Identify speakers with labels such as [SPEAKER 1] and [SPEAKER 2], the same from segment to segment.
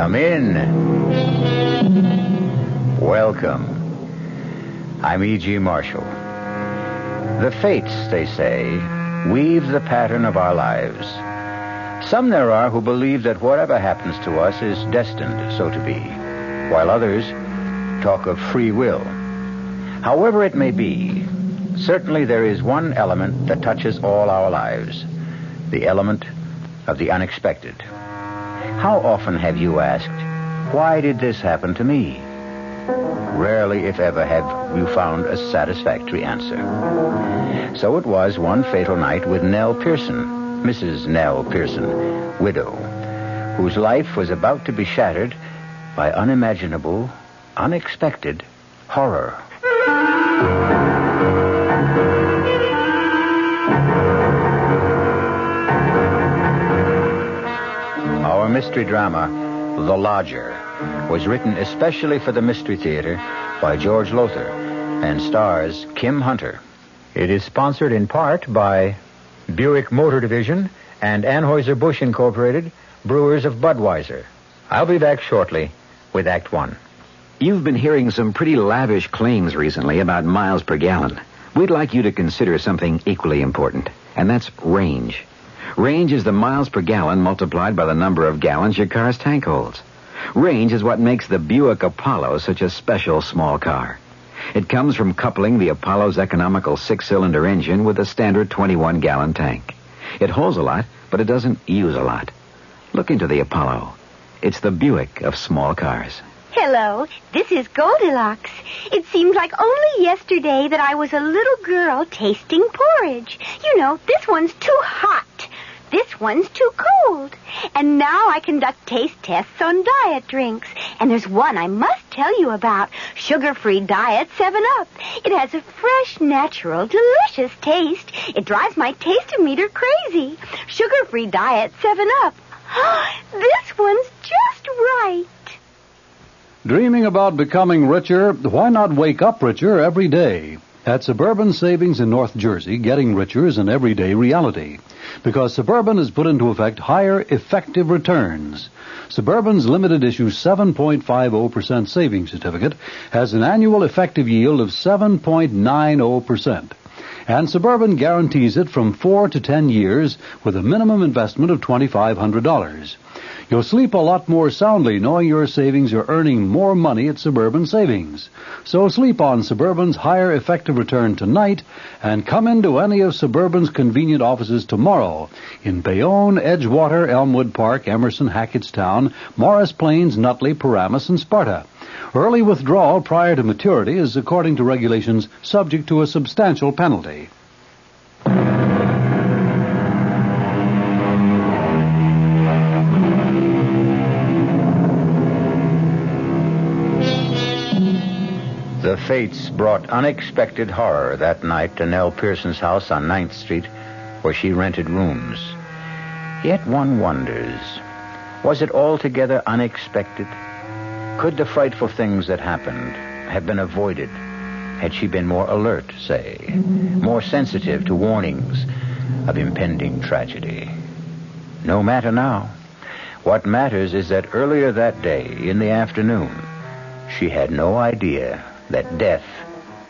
[SPEAKER 1] Come in. Welcome. I'm E.G. Marshall. The fates, they say, weave the pattern of our lives. Some there are who believe that whatever happens to us is destined so to be, while others talk of free will. However it may be, certainly there is one element that touches all our lives, the element of the unexpected. How often have you asked, why did this happen to me? Rarely, if ever, have you found a satisfactory answer. So it was one fatal night with Nell Pearson, Mrs. Nell Pearson, widow, whose life was about to be shattered by unimaginable, unexpected horror. Our mystery drama, The Lodger, was written especially for the Mystery Theater by George Lothar and stars Kim Hunter. It is sponsored in part by Buick Motor Division and Anheuser-Busch Incorporated, brewers of Budweiser. I'll be back shortly with Act One.
[SPEAKER 2] You've been hearing some pretty lavish claims recently about miles per gallon. We'd like you to consider something equally important, and that's range. Range is the miles per gallon multiplied by the number of gallons your car's tank holds. Range is what makes the Buick Apollo such a special small car. It comes from coupling the Apollo's economical 6-cylinder engine with a standard 21-gallon tank. It holds a lot, but it doesn't use a lot. Look into the Apollo. It's the Buick of small cars.
[SPEAKER 3] Hello, this is Goldilocks. It seems like only yesterday that I was a little girl tasting porridge. You know, this one's too hot. This one's too cold. And now I conduct taste tests on diet drinks. And there's one I must tell you about. Sugar-free diet 7-Up. It has a fresh, natural, delicious taste. It drives my taste-o-meter crazy. Sugar-free diet 7-Up. This one's just right.
[SPEAKER 4] Dreaming about becoming richer? Why not wake up richer every day? At Suburban Savings in North Jersey, getting richer is an everyday reality, because Suburban has put into effect higher effective returns. Suburban's limited issue 7.50% savings certificate has an annual effective yield of 7.90%. And Suburban guarantees it from 4 to 10 years with a minimum investment of $2,500. You'll sleep a lot more soundly knowing your savings are earning more money at Suburban Savings. So sleep on Suburban's higher effective return tonight and come into any of Suburban's convenient offices tomorrow in Bayonne, Edgewater, Elmwood Park, Emerson, Hackettstown, Morris Plains, Nutley, Paramus, and Sparta. Early withdrawal prior to maturity is, according to regulations, subject to a substantial penalty.
[SPEAKER 1] The fates brought unexpected horror that night to Nell Pearson's house on 9th Street, where she rented rooms. Yet one wonders, was it altogether unexpected? Could the frightful things that happened have been avoided had she been more alert, say, more sensitive to warnings of impending tragedy? No matter now. What matters is that earlier that day, in the afternoon, she had no idea that death,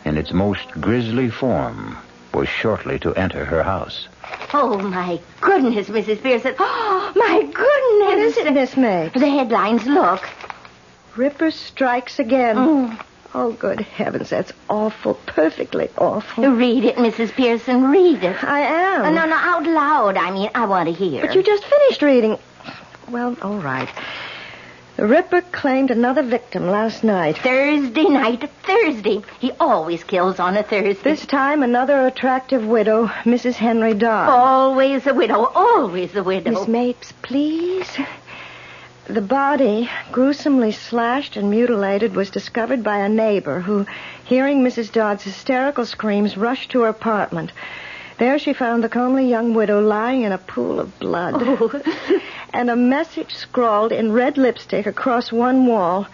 [SPEAKER 1] in its most grisly form, was shortly to enter her house.
[SPEAKER 3] Oh, my goodness, Mrs. Pearson. Oh, my goodness.
[SPEAKER 5] What is it, Miss May?
[SPEAKER 3] The headlines, look.
[SPEAKER 5] Ripper strikes again. Oh, good heavens, that's awful, perfectly awful.
[SPEAKER 3] Read it, Mrs. Pearson, read it.
[SPEAKER 5] I am.
[SPEAKER 3] No, out loud. I mean, I want to hear.
[SPEAKER 5] But you just finished reading. Well, all right. The Ripper claimed another victim last night.
[SPEAKER 3] Thursday night. He always kills on a Thursday.
[SPEAKER 5] This time, another attractive widow, Mrs. Henry Dodd.
[SPEAKER 3] Always a widow, always a widow.
[SPEAKER 5] Miss Mapes, please. The body, gruesomely slashed and mutilated, was discovered by a neighbor who, hearing Mrs. Dodd's hysterical screams, rushed to her apartment. There she found the comely young widow lying in a pool of blood.
[SPEAKER 3] Oh.
[SPEAKER 5] And a message scrawled in red lipstick across one wall.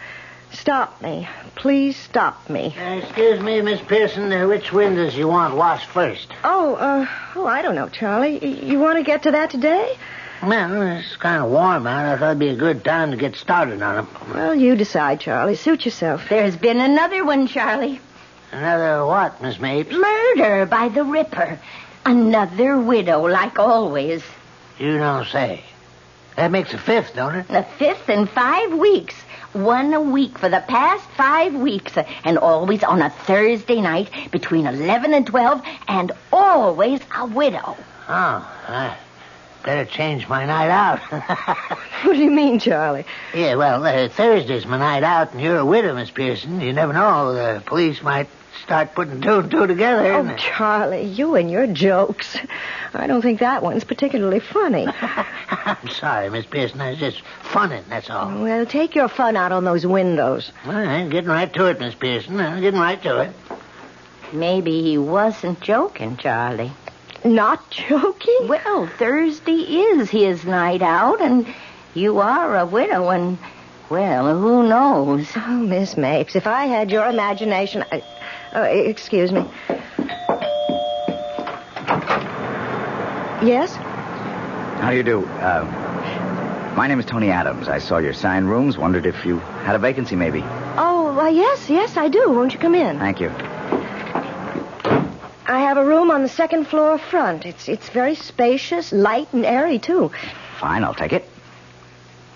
[SPEAKER 5] Stop me. Please stop me.
[SPEAKER 6] Excuse me, Miss Pearson. Which windows you want washed first?
[SPEAKER 5] I don't know, Charlie. You want to get to that today?
[SPEAKER 6] Well, it's kind of warm out. I thought it'd be a good time to get started on them.
[SPEAKER 5] Well, you decide, Charlie. Suit yourself.
[SPEAKER 7] There's been another one, Charlie.
[SPEAKER 6] Another what, Miss Mapes?
[SPEAKER 7] Murder by the Ripper. Another widow, like always.
[SPEAKER 6] You don't say. That makes a fifth, don't it?
[SPEAKER 7] The fifth in 5 weeks. One a week for the past 5 weeks. And always on a Thursday night between 11 and 12. And always a widow.
[SPEAKER 6] Oh, I better change my night out.
[SPEAKER 5] What do you mean, Charlie?
[SPEAKER 6] Yeah, well, Thursday's my night out, and you're a widow, Miss Pearson. You never know. The police might start putting two and two together.
[SPEAKER 5] Oh, Charlie, you and your jokes. I don't think that one's particularly funny.
[SPEAKER 6] I'm sorry, Miss Pearson. I was just funning, that's all.
[SPEAKER 5] Well, take your fun out on those windows.
[SPEAKER 6] All right, getting right to it, Miss Pearson. Getting right to it.
[SPEAKER 7] Maybe he wasn't joking, Charlie.
[SPEAKER 5] Not joking?
[SPEAKER 7] Well, Thursday is his night out, and you are a widow, and, well, who knows?
[SPEAKER 5] Oh, Miss Mapes, if I had your imagination... excuse me. Yes?
[SPEAKER 2] How do you do? My name is Tony Adams. I saw your sign rooms. Wondered if you had a vacancy, maybe.
[SPEAKER 5] Oh, yes, I do. Won't you come in?
[SPEAKER 2] Thank you.
[SPEAKER 5] I have a room on the second floor front. It's very spacious, light, and airy, too.
[SPEAKER 2] Fine, I'll take it.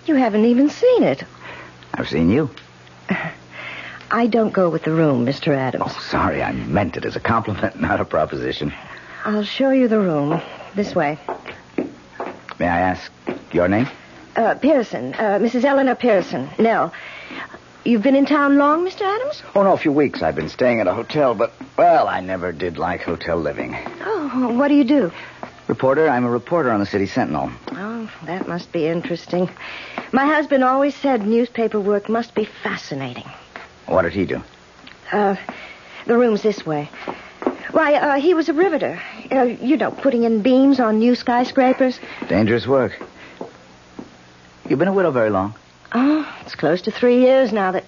[SPEAKER 5] You haven't even seen it.
[SPEAKER 2] I've seen you.
[SPEAKER 5] I don't go with the room, Mr. Adams.
[SPEAKER 2] Oh, sorry, I meant it as a compliment, not a proposition.
[SPEAKER 5] I'll show you the room. This way.
[SPEAKER 2] May I ask your name?
[SPEAKER 5] Pearson. Mrs. Eleanor Pearson. Nell. You've been in town long, Mr. Adams?
[SPEAKER 2] Oh, no, a few weeks. I've been staying at a hotel, but, well, I never did like hotel living.
[SPEAKER 5] Oh, what do you do?
[SPEAKER 2] Reporter. I'm a reporter on the City Sentinel.
[SPEAKER 5] Oh, that must be interesting. My husband always said newspaper work must be fascinating.
[SPEAKER 2] What did he do?
[SPEAKER 5] The room's this way. Why, he was a riveter. Putting in beams on new skyscrapers.
[SPEAKER 2] Dangerous work. You've been a widow very long?
[SPEAKER 5] Oh, it's close to 3 years now that...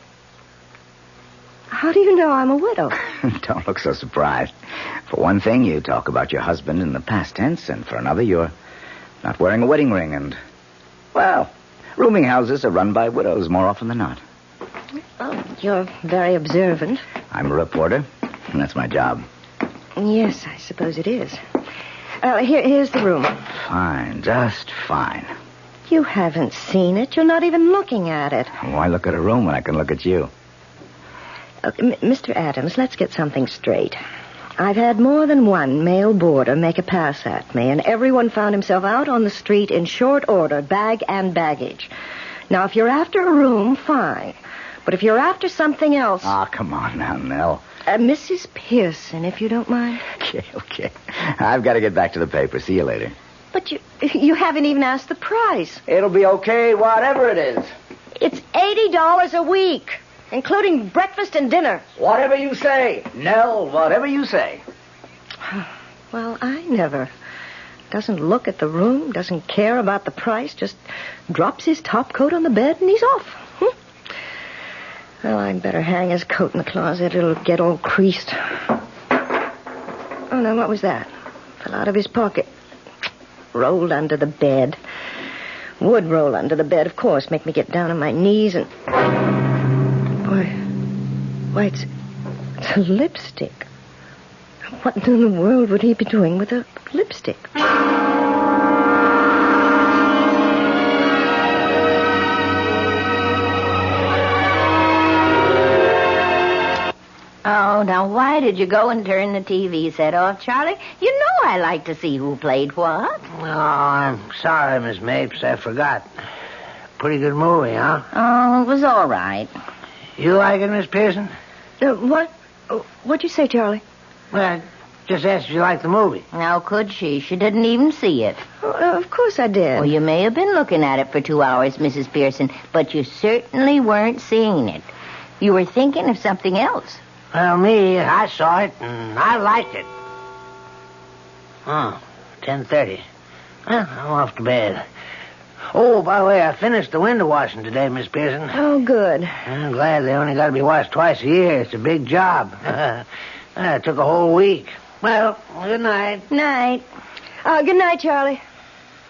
[SPEAKER 5] How do you know I'm a widow?
[SPEAKER 2] Don't look so surprised. For one thing, you talk about your husband in the past tense, and for another, you're not wearing a wedding ring, and, well, rooming houses are run by widows more often than not.
[SPEAKER 5] Oh, you're very observant.
[SPEAKER 2] I'm a reporter, and that's my job.
[SPEAKER 5] Yes, I suppose it is. Here's the room.
[SPEAKER 2] Fine, just fine.
[SPEAKER 5] You haven't seen it. You're not even looking at it.
[SPEAKER 2] Why look at a room when I can look at you?
[SPEAKER 5] Mr. Adams, let's get something straight. I've had more than one male boarder make a pass at me, and everyone found himself out on the street in short order, bag and baggage. Now, if you're after a room, fine. But if you're after something else...
[SPEAKER 2] Ah, come on now, Nell.
[SPEAKER 5] Mrs. Pearson, if you don't mind.
[SPEAKER 2] Okay. I've got to get back to the paper. See you later.
[SPEAKER 5] But you haven't even asked the price.
[SPEAKER 2] It'll be okay, whatever it is.
[SPEAKER 5] It's $80 a week, including breakfast and dinner.
[SPEAKER 2] Whatever you say, Nell, whatever you say.
[SPEAKER 5] Well, I never. Doesn't look at the room, doesn't care about the price, just drops his top coat on the bed and he's off. Well, I'd better hang his coat in the closet. It'll get all creased. Oh, no, what was that? Fell out of his pocket. Rolled under the bed. Would roll under the bed, of course. Make me get down on my knees and... Why, it's a lipstick. What in the world would he be doing with a lipstick?
[SPEAKER 7] Oh, now why did you go and turn the TV set off, Charlie? You know I like to see who played what.
[SPEAKER 6] Oh, I'm sorry, Miss Mapes. I forgot. Pretty good movie, huh?
[SPEAKER 7] Oh, it was all right.
[SPEAKER 6] You like it, Miss Pearson?
[SPEAKER 5] What? What'd you say, Charlie?
[SPEAKER 6] Well, I just asked if you liked the movie.
[SPEAKER 7] How could she? She didn't even see it.
[SPEAKER 5] Of course I did.
[SPEAKER 7] Well, you may have been looking at it for 2 hours, Mrs. Pearson, but you certainly weren't seeing it. You were thinking of something else.
[SPEAKER 6] Well, I saw it, and I liked it. Oh, 10:30. Well, I'm off to bed. Oh, by the way, I finished the window washing today, Miss Pearson.
[SPEAKER 5] Oh, good.
[SPEAKER 6] I'm glad they only got to be washed twice a year. It's a big job. It took a whole week. Well, good night.
[SPEAKER 7] Night.
[SPEAKER 5] Good night, Charlie.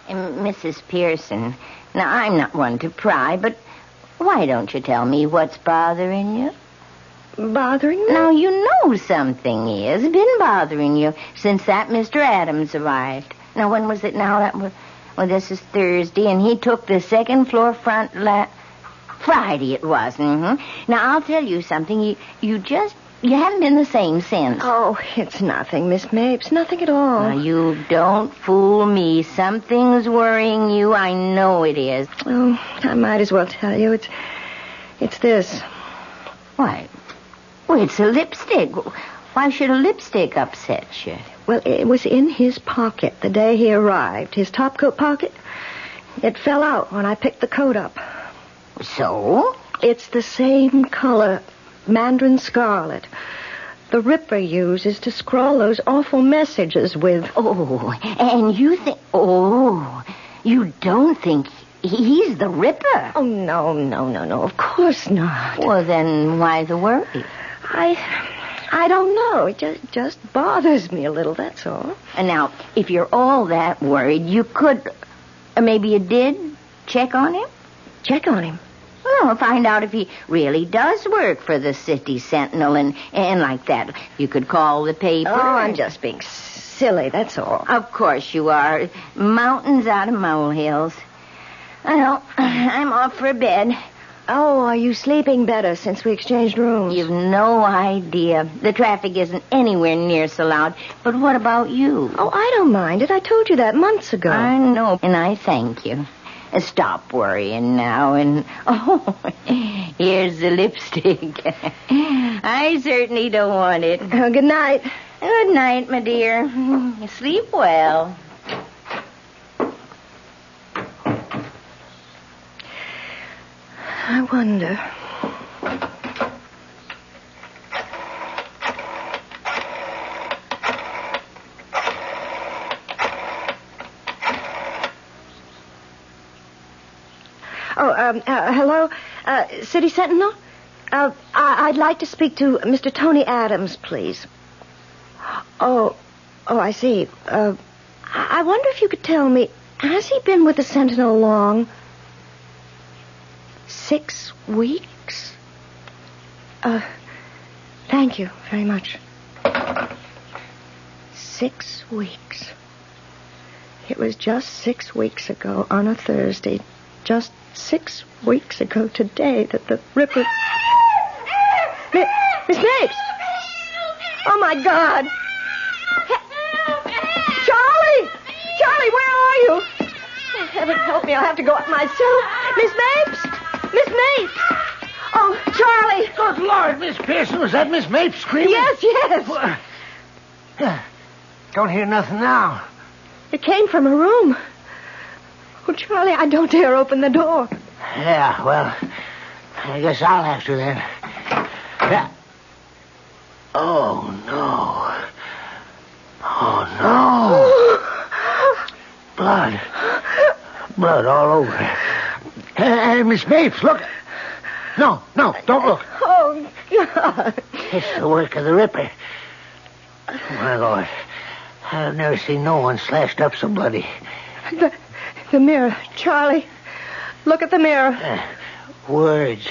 [SPEAKER 7] Mrs. Pearson, now I'm not one to pry, but why don't you tell me what's bothering you?
[SPEAKER 5] Bothering me?
[SPEAKER 7] Now, you know something is been bothering you since that Mr. Adams arrived. Now, when was it now? This is Thursday, and he took the second floor front Friday it was. Mm-hmm. Now, I'll tell you something. You haven't been the same since.
[SPEAKER 5] Oh, it's nothing, Miss Mapes. Nothing at all.
[SPEAKER 7] Now, you don't fool me. Something's worrying you. I know it is.
[SPEAKER 5] Oh, I might as well tell you. It's this.
[SPEAKER 7] What? Well, it's a lipstick. Why should a lipstick upset you?
[SPEAKER 5] Well, it was in his pocket the day he arrived. His topcoat pocket. It fell out when I picked the coat up.
[SPEAKER 7] So?
[SPEAKER 5] It's the same color, mandarin scarlet. The Ripper uses to scrawl those awful messages with.
[SPEAKER 7] Oh, and you think... Oh, you don't think he's the Ripper?
[SPEAKER 5] Oh, no. Of course not.
[SPEAKER 7] Well, then why the worry?
[SPEAKER 5] I don't know. It just bothers me a little, that's all.
[SPEAKER 7] And now, if you're all that worried, you could... maybe you did check on him?
[SPEAKER 5] Check on him?
[SPEAKER 7] Well, find out if he really does work for the City Sentinel and like that. You could call the paper.
[SPEAKER 5] Oh, I'm just being silly, that's all.
[SPEAKER 7] Of course you are. Mountains out of molehills. Well, I'm off for bed.
[SPEAKER 5] Oh, are you sleeping better since we exchanged rooms?
[SPEAKER 7] You've no idea. The traffic isn't anywhere near so loud. But what about you?
[SPEAKER 5] Oh, I don't mind it. I told you that months ago.
[SPEAKER 7] I know, and I thank you. Stop worrying now, and... Oh, here's the lipstick. I certainly don't want it.
[SPEAKER 5] Good night.
[SPEAKER 7] Good night, my dear. Sleep well.
[SPEAKER 5] I wonder... Hello? City Sentinel? I'd like to speak to Mr. Tony Adams, please. Oh, I see. I wonder if you could tell me, has he been with the Sentinel long? 6 weeks? Thank you very much. 6 weeks. It was just 6 weeks ago on a Thursday. Just 6 weeks ago today that the Ripper... Miss Mapes! Oh, my God! Charlie! Charlie, where are you? Oh, heaven help me, I'll have to go up myself. Miss Mapes! Miss Mapes! Oh, Charlie!
[SPEAKER 6] Good Lord, Miss Pearson, was that Miss Mapes screaming?
[SPEAKER 5] Yes.
[SPEAKER 6] Don't hear nothing now.
[SPEAKER 5] It came from a room. Oh, Charlie, I don't dare open the door.
[SPEAKER 6] Yeah, well, I guess I'll have to then. Yeah. Oh, no. Blood. Blood all over. Hey, Miss Mapes, look. No, don't look.
[SPEAKER 5] Oh, God.
[SPEAKER 6] It's the work of the Ripper. My Lord, I've never seen no one slashed up so bloody.
[SPEAKER 5] The mirror. Charlie, look at the mirror.
[SPEAKER 6] Words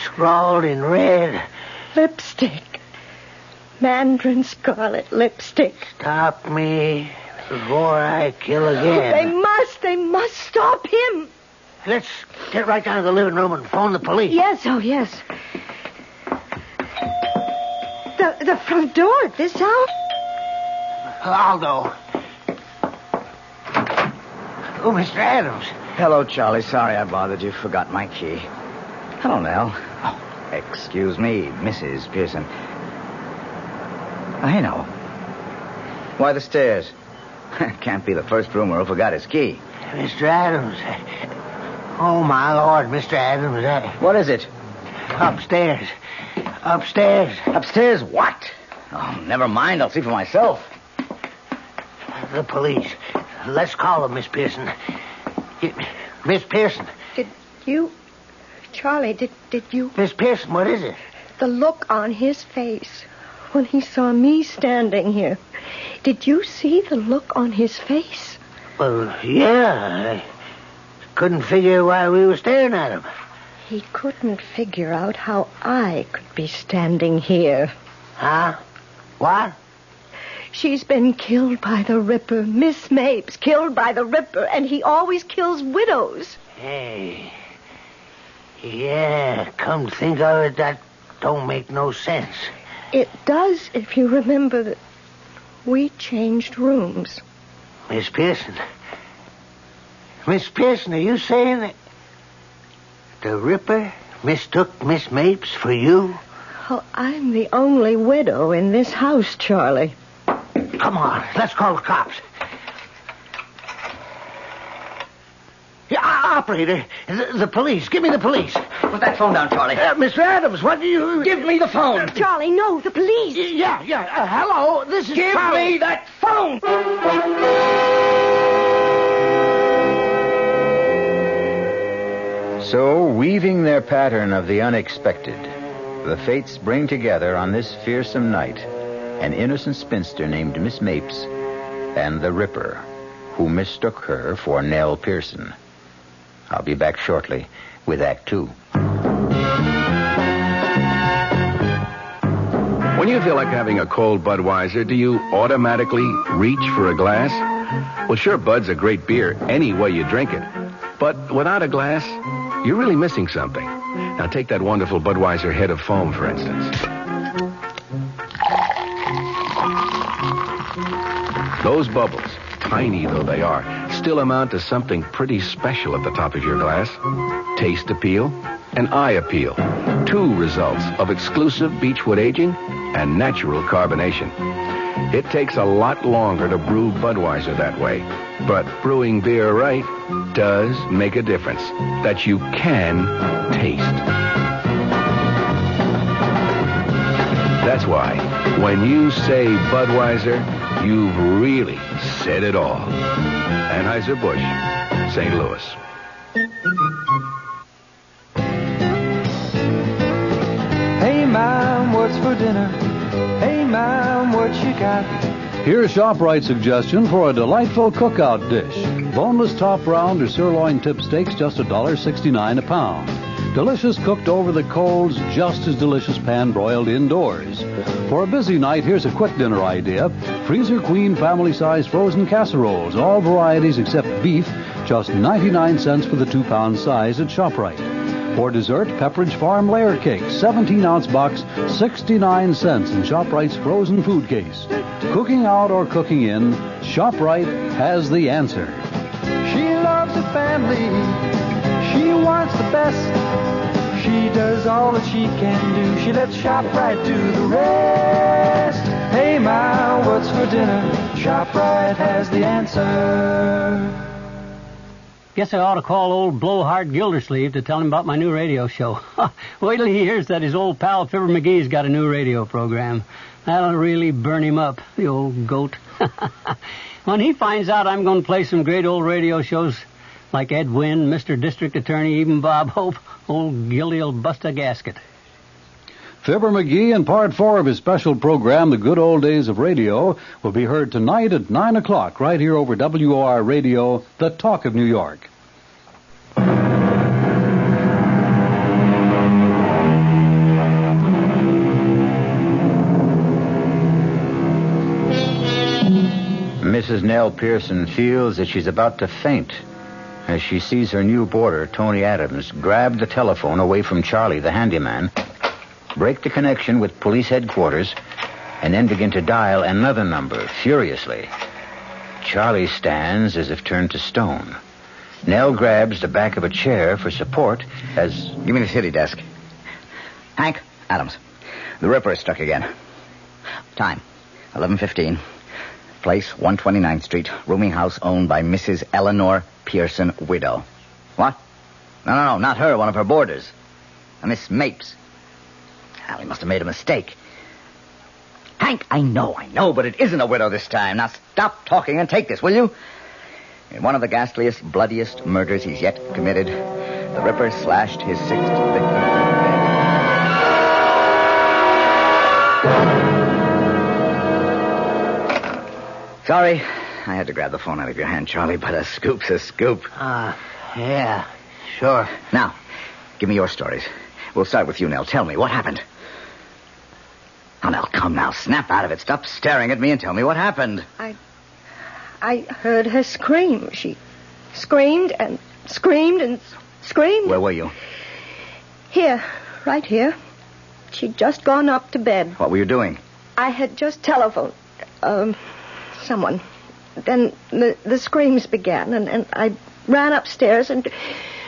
[SPEAKER 6] scrawled in red.
[SPEAKER 5] Lipstick. Mandarin scarlet lipstick.
[SPEAKER 6] Stop me before I kill again.
[SPEAKER 5] They must stop him.
[SPEAKER 6] Let's get right down to the living room and phone the police.
[SPEAKER 5] Yes, yes. The front door at this hour?
[SPEAKER 6] I'll go. Oh, Mr. Adams.
[SPEAKER 1] Hello, Charlie. Sorry I bothered you. Forgot my key. Hello, Nell. Oh, excuse me, Mrs. Pearson. I know. Why the stairs? Can't be the first roomer who forgot his key.
[SPEAKER 6] Mr. Adams. Oh, my Lord, Mr. Adams.
[SPEAKER 1] What is it?
[SPEAKER 6] Upstairs.
[SPEAKER 1] Upstairs what? Oh, never mind. I'll see for myself.
[SPEAKER 6] The police. Let's call them, Miss Pearson. Miss Pearson.
[SPEAKER 5] Charlie, did you...
[SPEAKER 6] Miss Pearson, what is it?
[SPEAKER 5] The look on his face when he saw me standing here. Did you see the look on his face?
[SPEAKER 6] Well, yeah. I couldn't figure why we were staring at him.
[SPEAKER 5] He couldn't figure out how I could be standing here.
[SPEAKER 6] Huh? What?
[SPEAKER 5] She's been killed by the Ripper. Miss Mapes killed by the Ripper, and he always kills widows.
[SPEAKER 6] Hey. Yeah, come to think of it, that don't make no sense.
[SPEAKER 5] It does if you remember that we changed rooms.
[SPEAKER 6] Miss Pearson. Miss Pearson, are you saying that the Ripper mistook Miss Mapes for you?
[SPEAKER 5] Oh, I'm the only widow in this house, Charlie.
[SPEAKER 6] Come on, let's call the cops. Yeah, operator, the police. Give me the police.
[SPEAKER 8] Put that phone down, Charlie.
[SPEAKER 6] Mr. Adams, what do you...
[SPEAKER 8] Give me the phone.
[SPEAKER 5] Charlie, no, the police.
[SPEAKER 6] Yeah. Hello, this is
[SPEAKER 8] Give
[SPEAKER 6] Charlie.
[SPEAKER 8] me that phone.
[SPEAKER 1] So, weaving their pattern of the unexpected, the fates bring together on this fearsome night an innocent spinster named Miss Mapes and the Ripper, who mistook her for Nell Pearson. I'll be back shortly with Act 2.
[SPEAKER 9] When you feel like having a cold Budweiser, do you automatically reach for a glass? Well, sure, Bud's a great beer any way you drink it. But without a glass, you're really missing something. Now take that wonderful Budweiser head of foam, for instance. Those bubbles, tiny though they are, still amount to something pretty special at the top of your glass. Taste appeal and eye appeal. Two results of exclusive beechwood aging and natural carbonation. It takes a lot longer to brew Budweiser that way. But brewing beer right does make a difference that you can taste. That's why when you say Budweiser, you've really said it all. Anheuser-Busch, St. Louis.
[SPEAKER 10] Hey, Mom, what's for dinner? Hey, Mom, what you got?
[SPEAKER 4] Here's ShopRite's suggestion for a delightful cookout dish. Boneless top round or sirloin tip steaks, just $1.69 a pound. Delicious cooked over the coals, just as delicious pan-broiled indoors. For a busy night, here's a quick dinner idea. Freezer Queen family-size frozen casseroles, all varieties except beef, just 99 cents for the 2-pound size at ShopRite. For dessert, Pepperidge Farm layer cake, 17-ounce box, 69 cents in ShopRite's frozen food case. Cooking out or cooking in, ShopRite has the answer.
[SPEAKER 10] She loves the family. She wants the best. She does all that she can do. She lets ShopRite do the rest. Hey, Ma, what's for dinner? ShopRite has the answer.
[SPEAKER 11] Guess I ought to call old Blowhard Gildersleeve to tell him about my new radio show. Wait till he hears that his old pal Fibber McGee's got a new radio program. That'll really burn him up, the old goat. When he finds out I'm going to play some great old radio shows like Ed Wynn, Mr. District Attorney, even Bob Hope, old Gildy'll bust a gasket.
[SPEAKER 4] Fibber McGee and part 4 of his special program, The Good Old Days of Radio, will be heard tonight at 9 o'clock right here over WOR Radio, the Talk of New York.
[SPEAKER 1] Mrs. Nell Pearson feels that she's about to faint as she sees her new boarder, Tony Adams, grab the telephone away from Charlie, the handyman, break the connection with police headquarters, and then begin to dial another number furiously. Charlie stands as if turned to stone. Nell grabs the back of a chair for support as...
[SPEAKER 8] Give me the city desk. Hank, Adams. The Ripper is struck again. Time, 11:15. Place, 129th Street. Rooming house owned by Mrs. Eleanor Pearson, widow. What? No, not her. One of her boarders. Miss Mapes. Well, he must have made a mistake. Hank, I know, but it isn't a widow this time. Now stop talking and take this, will you? In one of the ghastliest, bloodiest murders he's yet committed, the Ripper slashed his 6th victim. Sorry, I had to grab the phone out of your hand, Charlie, but a scoop's a scoop.
[SPEAKER 6] Yeah, sure.
[SPEAKER 8] Now, give me your stories. We'll start with you, Nell. Tell me, what happened? Oh, Nell, come now. Snap out of it. Stop staring at me and tell me what happened.
[SPEAKER 5] I heard her scream. She screamed and screamed and screamed.
[SPEAKER 8] Where were you?
[SPEAKER 5] Here, right here. She'd just gone up to bed.
[SPEAKER 8] What were you doing?
[SPEAKER 5] I had just telephoned someone. Then the screams began, and I ran upstairs, and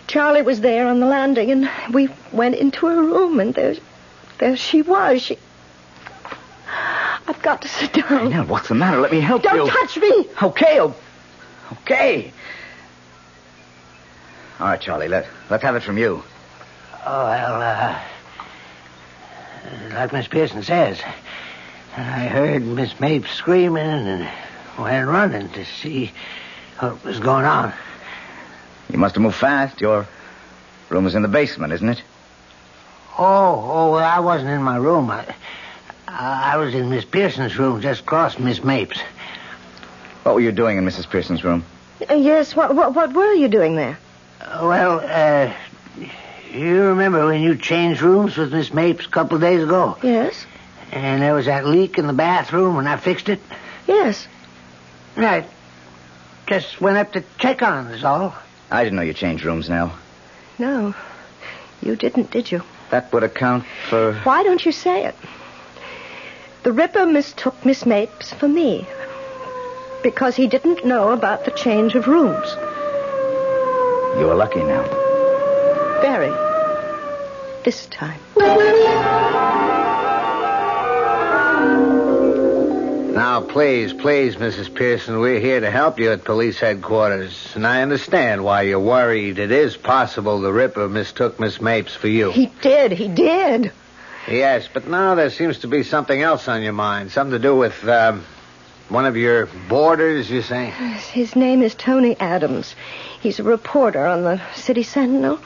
[SPEAKER 5] Charlie was there on the landing, and we went into her room, and there she was. I've got to sit down.
[SPEAKER 8] Nell, what's the matter? Let me help you.
[SPEAKER 5] Don't touch me.
[SPEAKER 8] Okay. All right, Charlie, let's have it from you.
[SPEAKER 6] Oh, well, like Miss Pearson says, I heard Miss Mapes screaming and went running to see what was going on.
[SPEAKER 8] You must have moved fast. Your room is in the basement, isn't it?
[SPEAKER 6] Oh, well, I wasn't in my room. I was in Miss Pearson's room, just across from Miss Mapes.
[SPEAKER 8] What were you doing in Mrs. Pearson's room?
[SPEAKER 5] Yes, what were you doing there?
[SPEAKER 6] Well, you remember when you changed rooms with Miss Mapes a couple of days ago?
[SPEAKER 5] Yes.
[SPEAKER 6] And there was that leak in the bathroom when I fixed it?
[SPEAKER 5] Yes.
[SPEAKER 6] Right. Just went up to check on it, is all.
[SPEAKER 8] I didn't know you changed rooms, Nell.
[SPEAKER 5] No, you didn't, did you?
[SPEAKER 8] That would account for...
[SPEAKER 5] Why don't you say it? The Ripper mistook Miss Mapes for me because he didn't know about the change of rooms.
[SPEAKER 8] You were lucky, Nell.
[SPEAKER 5] Very. This time.
[SPEAKER 12] Now, please, Mrs. Pearson, we're here to help you at police headquarters. And I understand why you're worried. It is possible the Ripper mistook Miss Mapes for you.
[SPEAKER 5] He did.
[SPEAKER 12] Yes, but now there seems to be something else on your mind. Something to do with, one of your boarders, you say?
[SPEAKER 5] His name is Tony Adams. He's a reporter on the City Sentinel.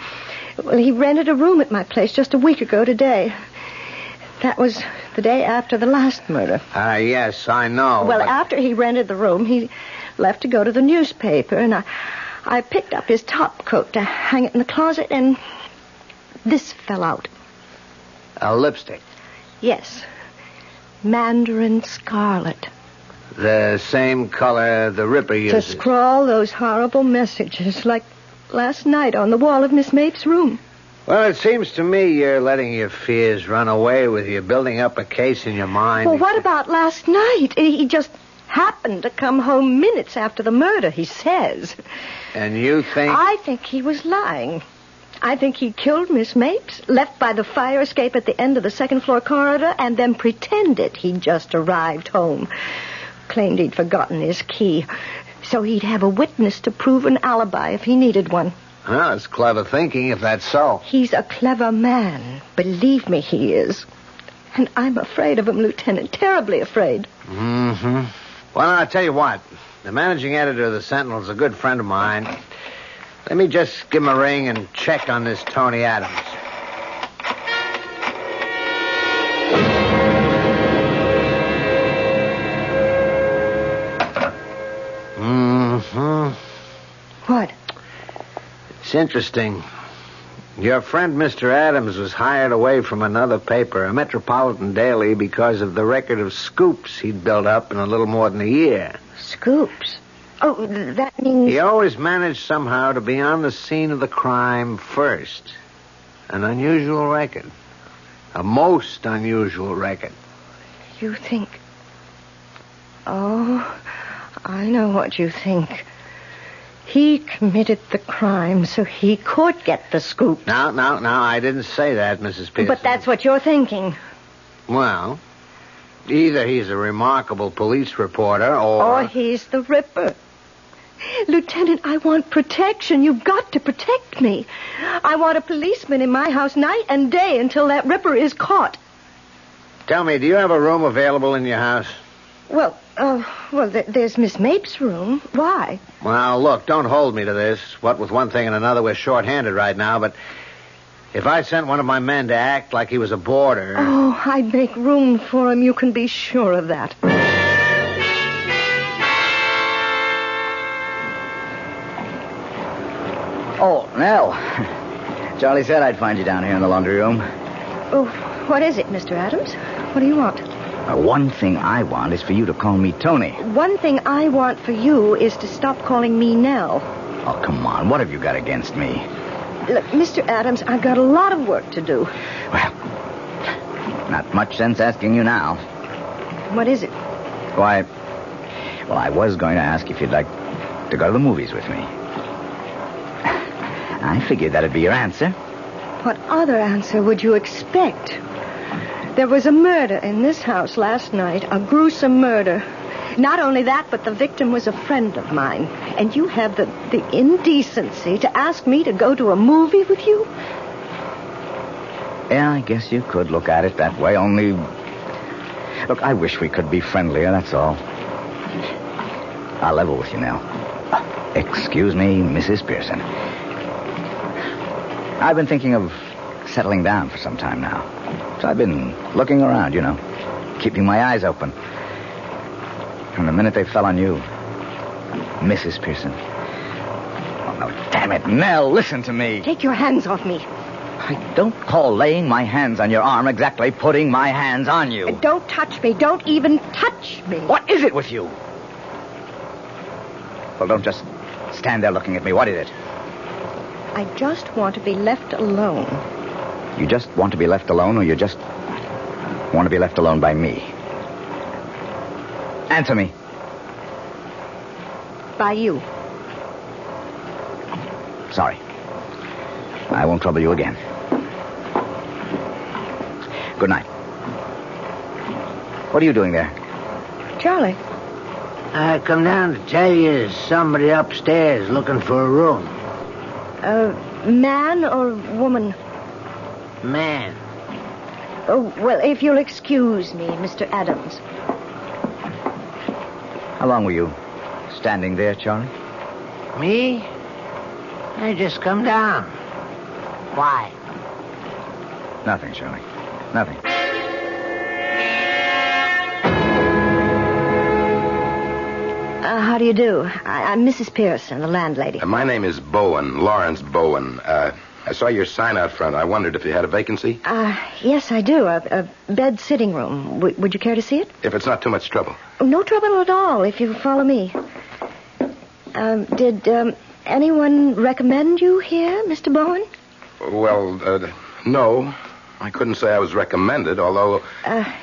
[SPEAKER 5] Well, he rented a room at my place just a week ago today. That was the day after the last murder.
[SPEAKER 12] Yes, I know.
[SPEAKER 5] Well, after he rented the room, he left to go to the newspaper, and I picked up his top coat to hang it in the closet, and this fell out.
[SPEAKER 12] A lipstick?
[SPEAKER 5] Yes. Mandarin scarlet.
[SPEAKER 12] The same color the Ripper uses.
[SPEAKER 5] To scrawl those horrible messages like last night on the wall of Miss Mapes' room.
[SPEAKER 12] Well, it seems to me you're letting your fears run away with you, building up a case in your mind.
[SPEAKER 5] Well, what about last night? He just happened to come home minutes after the murder, he says.
[SPEAKER 12] And you think...
[SPEAKER 5] I think he was lying. I think he killed Miss Mapes, left by the fire escape at the end of the second-floor corridor, and then pretended he'd just arrived home. Claimed he'd forgotten his key, so he'd have a witness to prove an alibi if he needed one.
[SPEAKER 12] Well, it's clever thinking, if that's so.
[SPEAKER 5] He's a clever man. Believe me, he is. And I'm afraid of him, Lieutenant. Terribly afraid.
[SPEAKER 12] Mm-hmm. Well, I'll tell you what. The managing editor of the Sentinel's a good friend of mine. Let me just give him a ring and check on this Tony Adams. Mm-hmm.
[SPEAKER 5] What?
[SPEAKER 12] It's interesting. Your friend Mr. Adams was hired away from another paper, a metropolitan daily, because of the record of scoops he'd built up in a little more than a year.
[SPEAKER 5] Scoops? Oh, that means...
[SPEAKER 12] He always managed somehow to be on the scene of the crime first. An unusual record. A most unusual record.
[SPEAKER 5] You think... Oh, I know what you think. He committed the crime so he could get the scoop.
[SPEAKER 12] No, I didn't say that, Mrs. Pearson.
[SPEAKER 5] But that's what you're thinking.
[SPEAKER 12] Well, either he's a remarkable police reporter or
[SPEAKER 5] he's the Ripper. Lieutenant, I want protection. You've got to protect me. I want a policeman in my house night and day until that Ripper is caught.
[SPEAKER 12] Tell me, do you have a room available in your house?
[SPEAKER 5] Well, there's Miss Mapes' room. Why?
[SPEAKER 12] Well, look, don't hold me to this. What with one thing and another, we're short-handed right now, but if I sent one of my men to act like he was a boarder...
[SPEAKER 5] Oh, I'd make room for him. You can be sure of that.
[SPEAKER 8] Oh, Nell. Charlie said I'd find you down here in the laundry room.
[SPEAKER 5] Oh, what is it, Mr. Adams? What do you want?
[SPEAKER 8] One thing I want is for you to call me Tony.
[SPEAKER 5] One thing I want for you is to stop calling me Nell.
[SPEAKER 8] Oh, come on. What have you got against me?
[SPEAKER 5] Look, Mr. Adams, I've got a lot of work to do.
[SPEAKER 8] Well, not much sense asking you now.
[SPEAKER 5] What is it?
[SPEAKER 8] Why, well, I was going to ask if you'd like to go to the movies with me. I figured that'd be your answer.
[SPEAKER 5] What other answer would you expect? There was a murder in this house last night, a gruesome murder. Not only that, but the victim was a friend of mine. And you have the indecency to ask me to go to a movie with you?
[SPEAKER 8] Yeah, I guess you could look at it that way, only... Look, I wish we could be friendlier, that's all. I'll level with you now. Excuse me, Mrs. Pearson. I've been thinking of settling down for some time now. So I've been looking around, you know, keeping my eyes open. And the minute they fell on you, Mrs. Pearson. Oh, no, damn it, Nell, listen to me.
[SPEAKER 5] Take your hands off me.
[SPEAKER 8] I don't call laying my hands on your arm exactly putting my hands on you.
[SPEAKER 5] Don't touch me. Don't even touch me.
[SPEAKER 8] What is it with you? Well, don't just stand there looking at me. What is it?
[SPEAKER 5] I just want to be left alone.
[SPEAKER 8] You just want to be left alone, or you just want to be left alone by me? Answer me.
[SPEAKER 5] By you.
[SPEAKER 8] Sorry. I won't trouble you again. Good night. What are you doing there?
[SPEAKER 5] Charlie.
[SPEAKER 6] I come down to tell you there's somebody upstairs looking for a room.
[SPEAKER 5] Man or woman?
[SPEAKER 6] Man.
[SPEAKER 5] Oh, well, if you'll excuse me, Mr. Adams.
[SPEAKER 8] How long were you standing there, Charlie?
[SPEAKER 6] Me? I just come down. Why?
[SPEAKER 8] Nothing, Charlie. Nothing.
[SPEAKER 5] How do you do? I'm Mrs. Pearson, the landlady.
[SPEAKER 9] My name is Bowen, Lawrence Bowen. I saw your sign out front. I wondered if you had a vacancy.
[SPEAKER 5] Yes, I do. A bed sitting room. Would you care to see it?
[SPEAKER 9] If it's not too much trouble.
[SPEAKER 5] No trouble at all, if you follow me. Did anyone recommend you here, Mr. Bowen?
[SPEAKER 9] Well, no. I couldn't say I was recommended, although...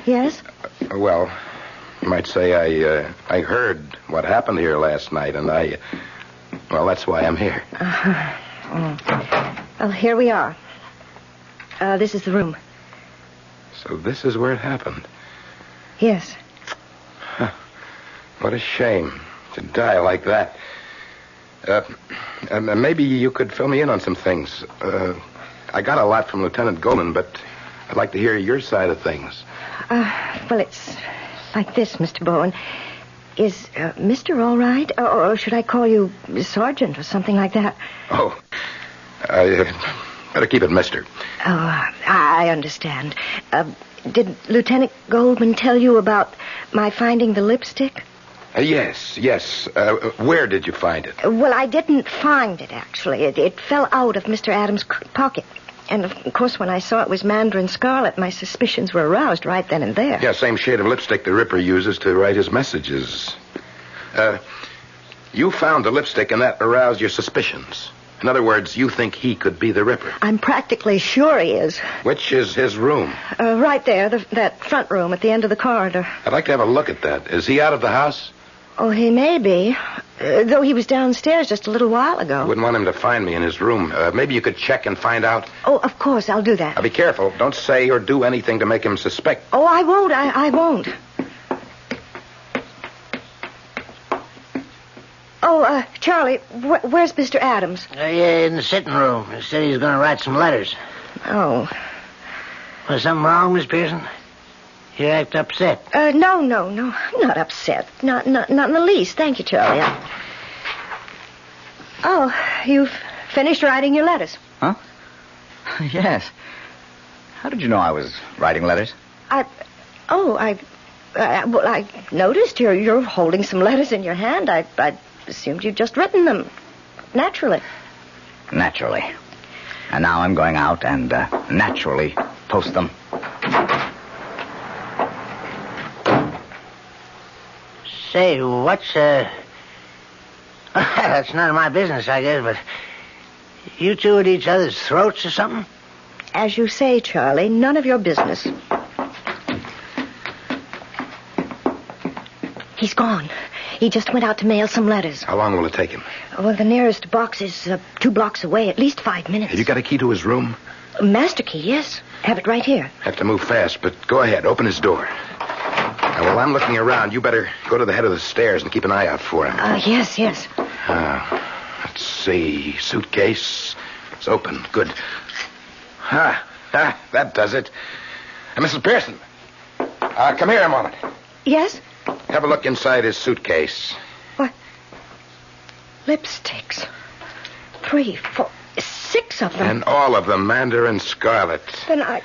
[SPEAKER 5] Yes?
[SPEAKER 9] Well, you might say I heard what happened here last night, and well, that's why I'm here.
[SPEAKER 5] Well, here we are. This is the room.
[SPEAKER 9] So this is where it happened?
[SPEAKER 5] Yes.
[SPEAKER 9] Huh. What a shame to die like that. Maybe you could fill me in on some things. I got a lot from Lieutenant Golan, but I'd like to hear your side of things.
[SPEAKER 5] Well, it's like this, Mr. Bowen. Is Mr. all right? Or should I call you Sergeant or something like that?
[SPEAKER 9] Oh, I better keep it Mister.
[SPEAKER 5] Oh, I understand. Did Lieutenant Goldman tell you about my finding the lipstick?
[SPEAKER 9] Yes. Where did you find it?
[SPEAKER 5] Well, I didn't find it, actually. It fell out of Mr. Adams' pocket. And, of course, when I saw it was mandarin scarlet, my suspicions were aroused right then and there.
[SPEAKER 9] Yeah, same shade of lipstick the Ripper uses to write his messages. You found the lipstick, and that aroused your suspicions. In other words, you think he could be the Ripper.
[SPEAKER 5] I'm practically sure he is.
[SPEAKER 9] Which is his room?
[SPEAKER 5] Right there, that front room at the end of the corridor.
[SPEAKER 9] I'd like to have a look at that. Is he out of the house?
[SPEAKER 5] Oh, he may be. Though he was downstairs just a little while ago.
[SPEAKER 9] I wouldn't want him to find me in his room. Maybe you could check and find out.
[SPEAKER 5] Oh, of course, I'll do that.
[SPEAKER 9] Now, be careful. Don't say or do anything to make him suspect.
[SPEAKER 5] Oh, I won't. I won't. Oh, Charlie, where's Mr. Adams?
[SPEAKER 6] In the sitting room. He said he's going to write some letters.
[SPEAKER 5] Oh.
[SPEAKER 6] Was something wrong, Miss Pearson? You act upset.
[SPEAKER 5] No. I'm not upset. Not in the least. Thank you, Charlie. Oh, you've finished writing your letters.
[SPEAKER 8] Huh? Yes. How did you know I was writing letters?
[SPEAKER 5] I noticed you're holding some letters in your hand. I assumed you'd just written them. Naturally.
[SPEAKER 8] naturally. And now I'm going out and naturally toast them.
[SPEAKER 6] Say, what's, that's none of my business, I guess, but you two at each other's throats or something?
[SPEAKER 5] As you say, Charlie, none of your business. He's gone. He just went out to mail some letters.
[SPEAKER 9] How long will it take him?
[SPEAKER 5] Well, the nearest box is 2 blocks away, at least 5 minutes.
[SPEAKER 9] Have you got a key to his room?
[SPEAKER 5] Master key, yes. Have it right here.
[SPEAKER 9] Have to move fast, but go ahead. Open his door. Now, while I'm looking around, you better go to the head of the stairs and keep an eye out for him.
[SPEAKER 5] Yes.
[SPEAKER 9] Let's see. Suitcase. It's open. Good. That does it. Mrs. Pearson. Come here a moment.
[SPEAKER 5] Yes?
[SPEAKER 9] Have a look inside his suitcase.
[SPEAKER 5] What? Lipsticks. 3, 4, 6 of them.
[SPEAKER 9] And all of them mandarin scarlet.
[SPEAKER 5] Then I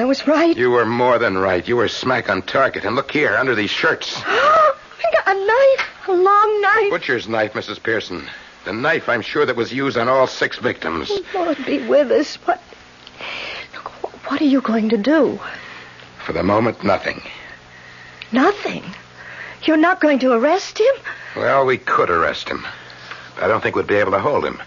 [SPEAKER 5] was right.
[SPEAKER 9] You were more than right. You were smack on target. And look here, under these shirts.
[SPEAKER 5] I got a knife. A long knife.
[SPEAKER 9] Butcher's knife, Mrs. Pearson. The knife, I'm sure, that was used on all 6 victims.
[SPEAKER 5] Oh, Lord be with us. What are you going to do?
[SPEAKER 9] For the moment, nothing.
[SPEAKER 5] Nothing? You're not going to arrest him?
[SPEAKER 9] Well, we could arrest him. I don't think we'd be able to hold him.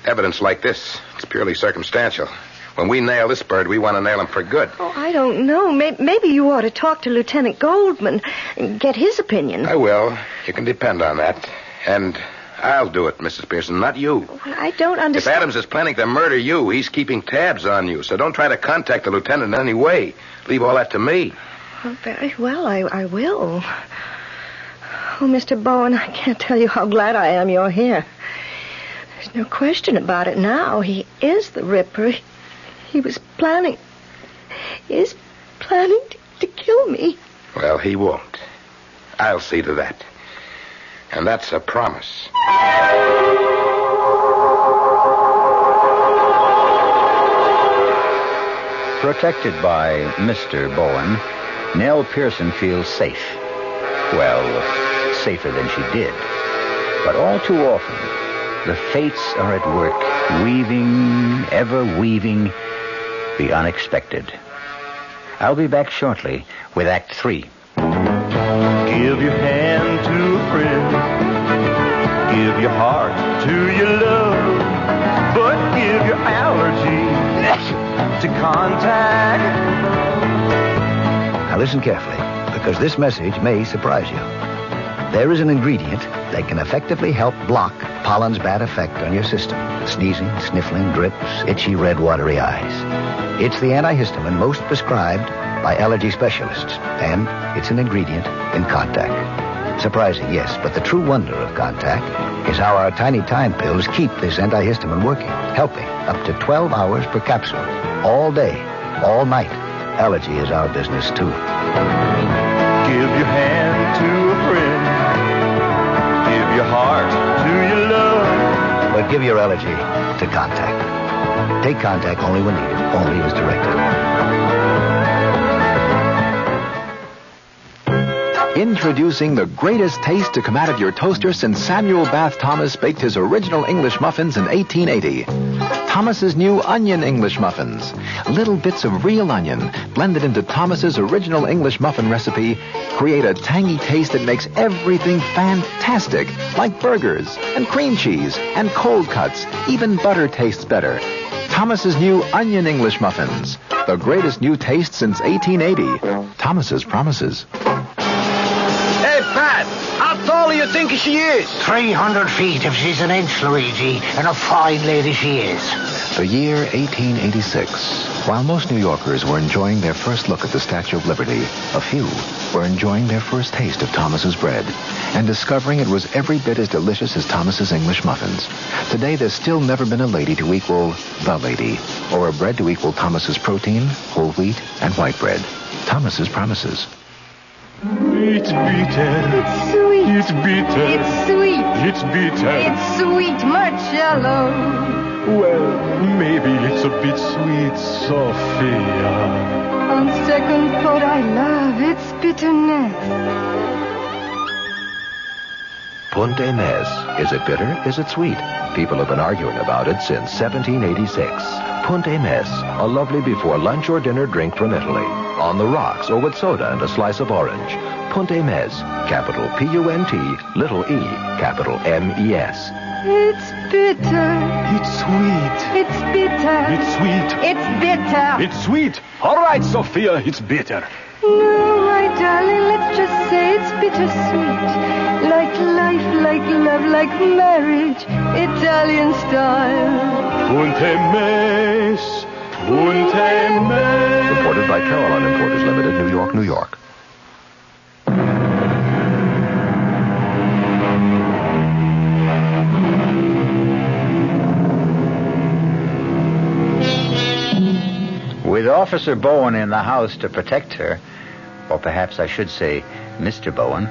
[SPEAKER 9] Evidence like this, it's purely circumstantial. When we nail this bird, we want to nail him for good.
[SPEAKER 5] Oh, I don't know. Maybe you ought to talk to Lieutenant Goldman and get his opinion.
[SPEAKER 9] I will. You can depend on that. And I'll do it, Mrs. Pearson, not you.
[SPEAKER 5] Well, I don't understand.
[SPEAKER 9] If Adams is planning to murder you, he's keeping tabs on you. So don't try to contact the lieutenant in any way. Leave all that to me.
[SPEAKER 5] Oh, very well, I will. Oh, Mr. Bowen, I can't tell you how glad I am you're here. There's no question about it now. He is the Ripper. He is planning to kill me.
[SPEAKER 9] Well, he won't. I'll see to that. And that's a promise.
[SPEAKER 1] Protected by Mr. Bowen, Nell Pearson feels safe. Well, safer than she did. But all too often, the fates are at work, weaving, ever weaving, the unexpected. I'll be back shortly with Act 3.
[SPEAKER 10] Give your hand to a friend. Give your heart to your love. But give your allergy to contact.
[SPEAKER 13] Now listen carefully, because this message may surprise you. There is an ingredient that can effectively help block pollen's bad effect on your system. Sneezing, sniffling, drips, itchy, red, watery eyes. It's the antihistamine most prescribed by allergy specialists, and it's an ingredient in Contact. Surprising, yes, but the true wonder of Contact is how our tiny time pills keep this antihistamine working, helping up to 12 hours per capsule, all day, all night. Allergy is our business, too.
[SPEAKER 10] Give your hand to a friend. Give your heart to your love.
[SPEAKER 13] But give your allergy to Contact. Take Contact only when needed, only as directed.
[SPEAKER 14] Introducing the greatest taste to come out of your toaster since Samuel Bath Thomas baked his original English muffins in 1880. Thomas's new onion English muffins. Little bits of real onion blended into Thomas's original English muffin recipe create a tangy taste that makes everything fantastic, like burgers and cream cheese and cold cuts. Even butter tastes better. Thomas's new onion English muffins. The greatest new taste since 1880. Thomas's promises.
[SPEAKER 12] Hey, Pat, how tall do you think she is?
[SPEAKER 6] 300 feet if she's an inch, Luigi, and a fine lady she is.
[SPEAKER 14] The year 1886. While most New Yorkers were enjoying their first look at the Statue of Liberty, a few were enjoying their first taste of Thomas's bread and discovering it was every bit as delicious as Thomas's English muffins. Today, there's still never been a lady to equal the lady, or a bread to equal Thomas's protein, whole wheat, and white bread. Thomas's promises.
[SPEAKER 10] It's bitter.
[SPEAKER 3] It's sweet.
[SPEAKER 10] It's bitter.
[SPEAKER 3] It's sweet.
[SPEAKER 10] It's bitter.
[SPEAKER 3] It's sweet, Marcello.
[SPEAKER 10] Well, maybe it's a bit sweet, Sophia.
[SPEAKER 3] On second thought, I love its bitterness.
[SPEAKER 9] Punte Mes. Is it bitter? Is it sweet? People have been arguing about it since 1786. Punte Mes, a lovely before lunch or dinner drink from Italy. On the rocks or with soda and a slice of orange. Punte Mes, capital P-U-N-T, little e, capital M-E-S.
[SPEAKER 5] It's bitter.
[SPEAKER 15] It's sweet.
[SPEAKER 5] It's bitter.
[SPEAKER 15] It's sweet.
[SPEAKER 5] It's bitter.
[SPEAKER 15] It's sweet. All right, Sophia, it's bitter.
[SPEAKER 5] No, my darling, let's just say it's bittersweet. Like life, like love, like marriage, Italian style.
[SPEAKER 15] Punte Mes. Punte Mes.
[SPEAKER 9] Imported by Carolyn Importers Limited, New York, New York.
[SPEAKER 1] With Officer Bowen in the house to protect her, or perhaps I should say Mr. Bowen,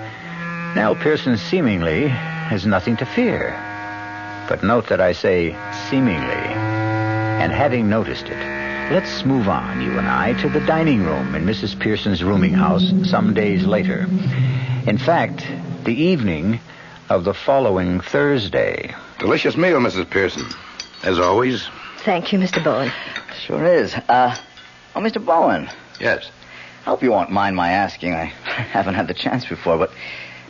[SPEAKER 1] Nell Pearson seemingly has nothing to fear. But note that I say seemingly. And having noticed it, let's move on, you and I, to the dining room in Mrs. Pearson's rooming house some days later. In fact, the evening of the following Thursday.
[SPEAKER 9] Delicious meal, Mrs. Pearson. As always.
[SPEAKER 5] Thank you, Mr. Bowen.
[SPEAKER 8] Sure is. Mr. Bowen.
[SPEAKER 9] Yes.
[SPEAKER 8] I hope you won't mind my asking. I haven't had the chance before, but do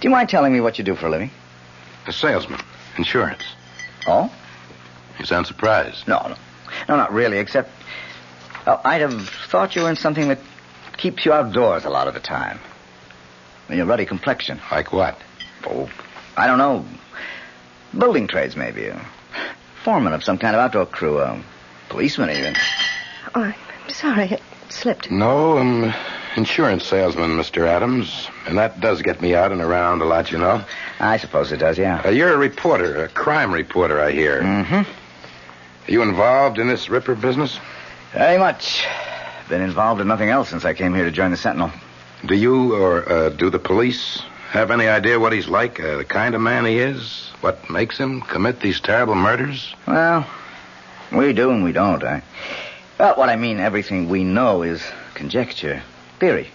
[SPEAKER 8] you mind telling me what you do for a living?
[SPEAKER 9] A salesman. Insurance.
[SPEAKER 8] Oh?
[SPEAKER 9] You sound surprised.
[SPEAKER 8] No, not really, except I'd have thought you were in something that keeps you outdoors a lot of the time. And your ruddy complexion.
[SPEAKER 9] Like what?
[SPEAKER 8] Oh, I don't know. Building trades, maybe. A foreman of some kind of outdoor crew. A policeman, even.
[SPEAKER 5] Oh, I'm sorry. It slipped.
[SPEAKER 9] No, insurance salesman, Mr. Adams. And that does get me out and around a lot, you know.
[SPEAKER 8] I suppose it does, yeah.
[SPEAKER 9] You're a reporter, a crime reporter, I hear.
[SPEAKER 8] Mm-hmm.
[SPEAKER 9] Are you involved in this Ripper business?
[SPEAKER 8] Very much. Been involved in nothing else since I came here to join the Sentinel.
[SPEAKER 9] Do you, or do the police, have any idea what he's like, the kind of man he is? What makes him commit these terrible murders?
[SPEAKER 8] Well, we do and we don't. Well, what I mean, everything we know is conjecture, theory.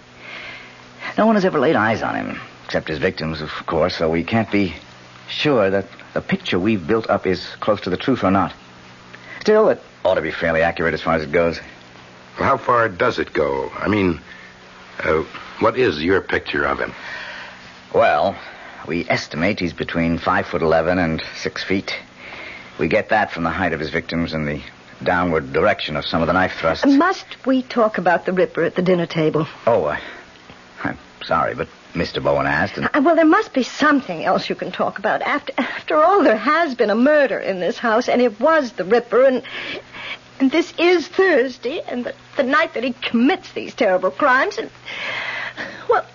[SPEAKER 8] No one has ever laid eyes on him, except his victims, of course, so we can't be sure that the picture we've built up is close to the truth or not. Still, it ought to be fairly accurate as far as it goes.
[SPEAKER 9] Well, how far does it go? I mean, what is your picture of him?
[SPEAKER 8] Well, we estimate he's between 5'11" and 6 feet. We get that from the height of his victims and the downward direction of some of the knife thrusts.
[SPEAKER 5] Must we talk about the Ripper at the dinner table?
[SPEAKER 8] Oh, I'm sorry, but Mr. Bowen asked. And...
[SPEAKER 5] Well, there must be something else you can talk about. After all, there has been a murder in this house, and it was the Ripper, and this is Thursday, and the night that he commits these terrible crimes, and... Well,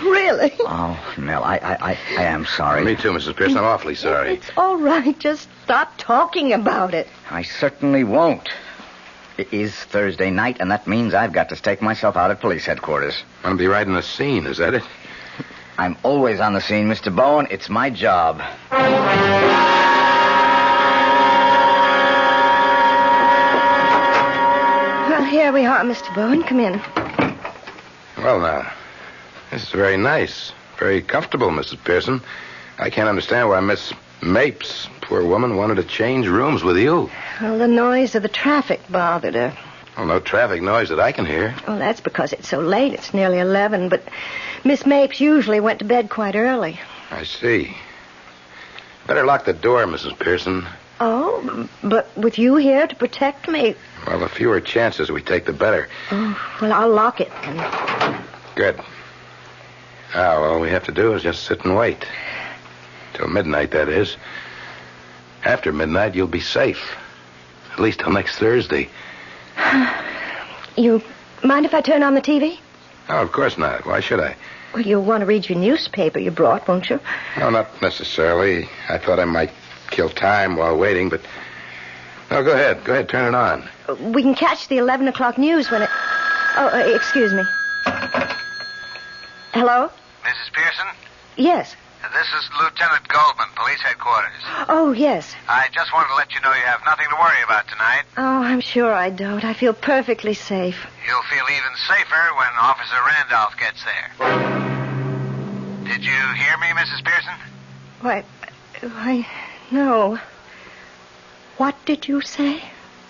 [SPEAKER 5] really?
[SPEAKER 8] Oh, Nell, I am sorry.
[SPEAKER 9] Me too, Mrs. Pearson. I'm awfully sorry.
[SPEAKER 5] It's all right. Just stop talking about it.
[SPEAKER 8] I certainly won't. It is Thursday night, and that means I've got to stake myself out at police headquarters.
[SPEAKER 9] Want to be right in the scene, is that it?
[SPEAKER 8] I'm always on the scene, Mr. Bowen. It's my job.
[SPEAKER 5] Well, here we are, Mr. Bowen. Come in.
[SPEAKER 9] Well, now, this is very nice. Very comfortable, Mrs. Pearson. I can't understand why Miss Mapes, poor woman, wanted to change rooms with you.
[SPEAKER 5] Well, the noise of the traffic bothered her.
[SPEAKER 9] Well, no traffic noise that I can hear.
[SPEAKER 5] Well, that's because it's so late. It's nearly 11, but Miss Mapes usually went to bed quite early.
[SPEAKER 9] I see. Better lock the door, Mrs. Pearson.
[SPEAKER 5] Oh, but with you here to protect me...
[SPEAKER 9] Well, the fewer chances we take, the better.
[SPEAKER 5] Oh, well, I'll lock it then.
[SPEAKER 9] Good. Now, all we have to do is just sit and wait. Till midnight, that is. After midnight, you'll be safe. At least till next Thursday.
[SPEAKER 5] You mind if I turn on the TV?
[SPEAKER 9] Oh, of course not. Why should I?
[SPEAKER 5] Well, you'll want to read your newspaper you brought, won't you?
[SPEAKER 9] No, not necessarily. I thought I might kill time while waiting, but... No, go ahead. Go ahead, turn it on.
[SPEAKER 5] We can catch the 11 o'clock news when it... Oh, excuse me. Hello?
[SPEAKER 16] Mrs. Pearson?
[SPEAKER 5] Yes.
[SPEAKER 16] This is Lieutenant Goldman, police headquarters.
[SPEAKER 5] Oh, yes.
[SPEAKER 16] I just wanted to let you know you have nothing to worry about tonight.
[SPEAKER 5] Oh, I'm sure I don't. I feel perfectly safe.
[SPEAKER 16] You'll feel even safer when Officer Randolph gets there. Did you hear me, Mrs. Pearson?
[SPEAKER 5] Why, Why, no. What did you say?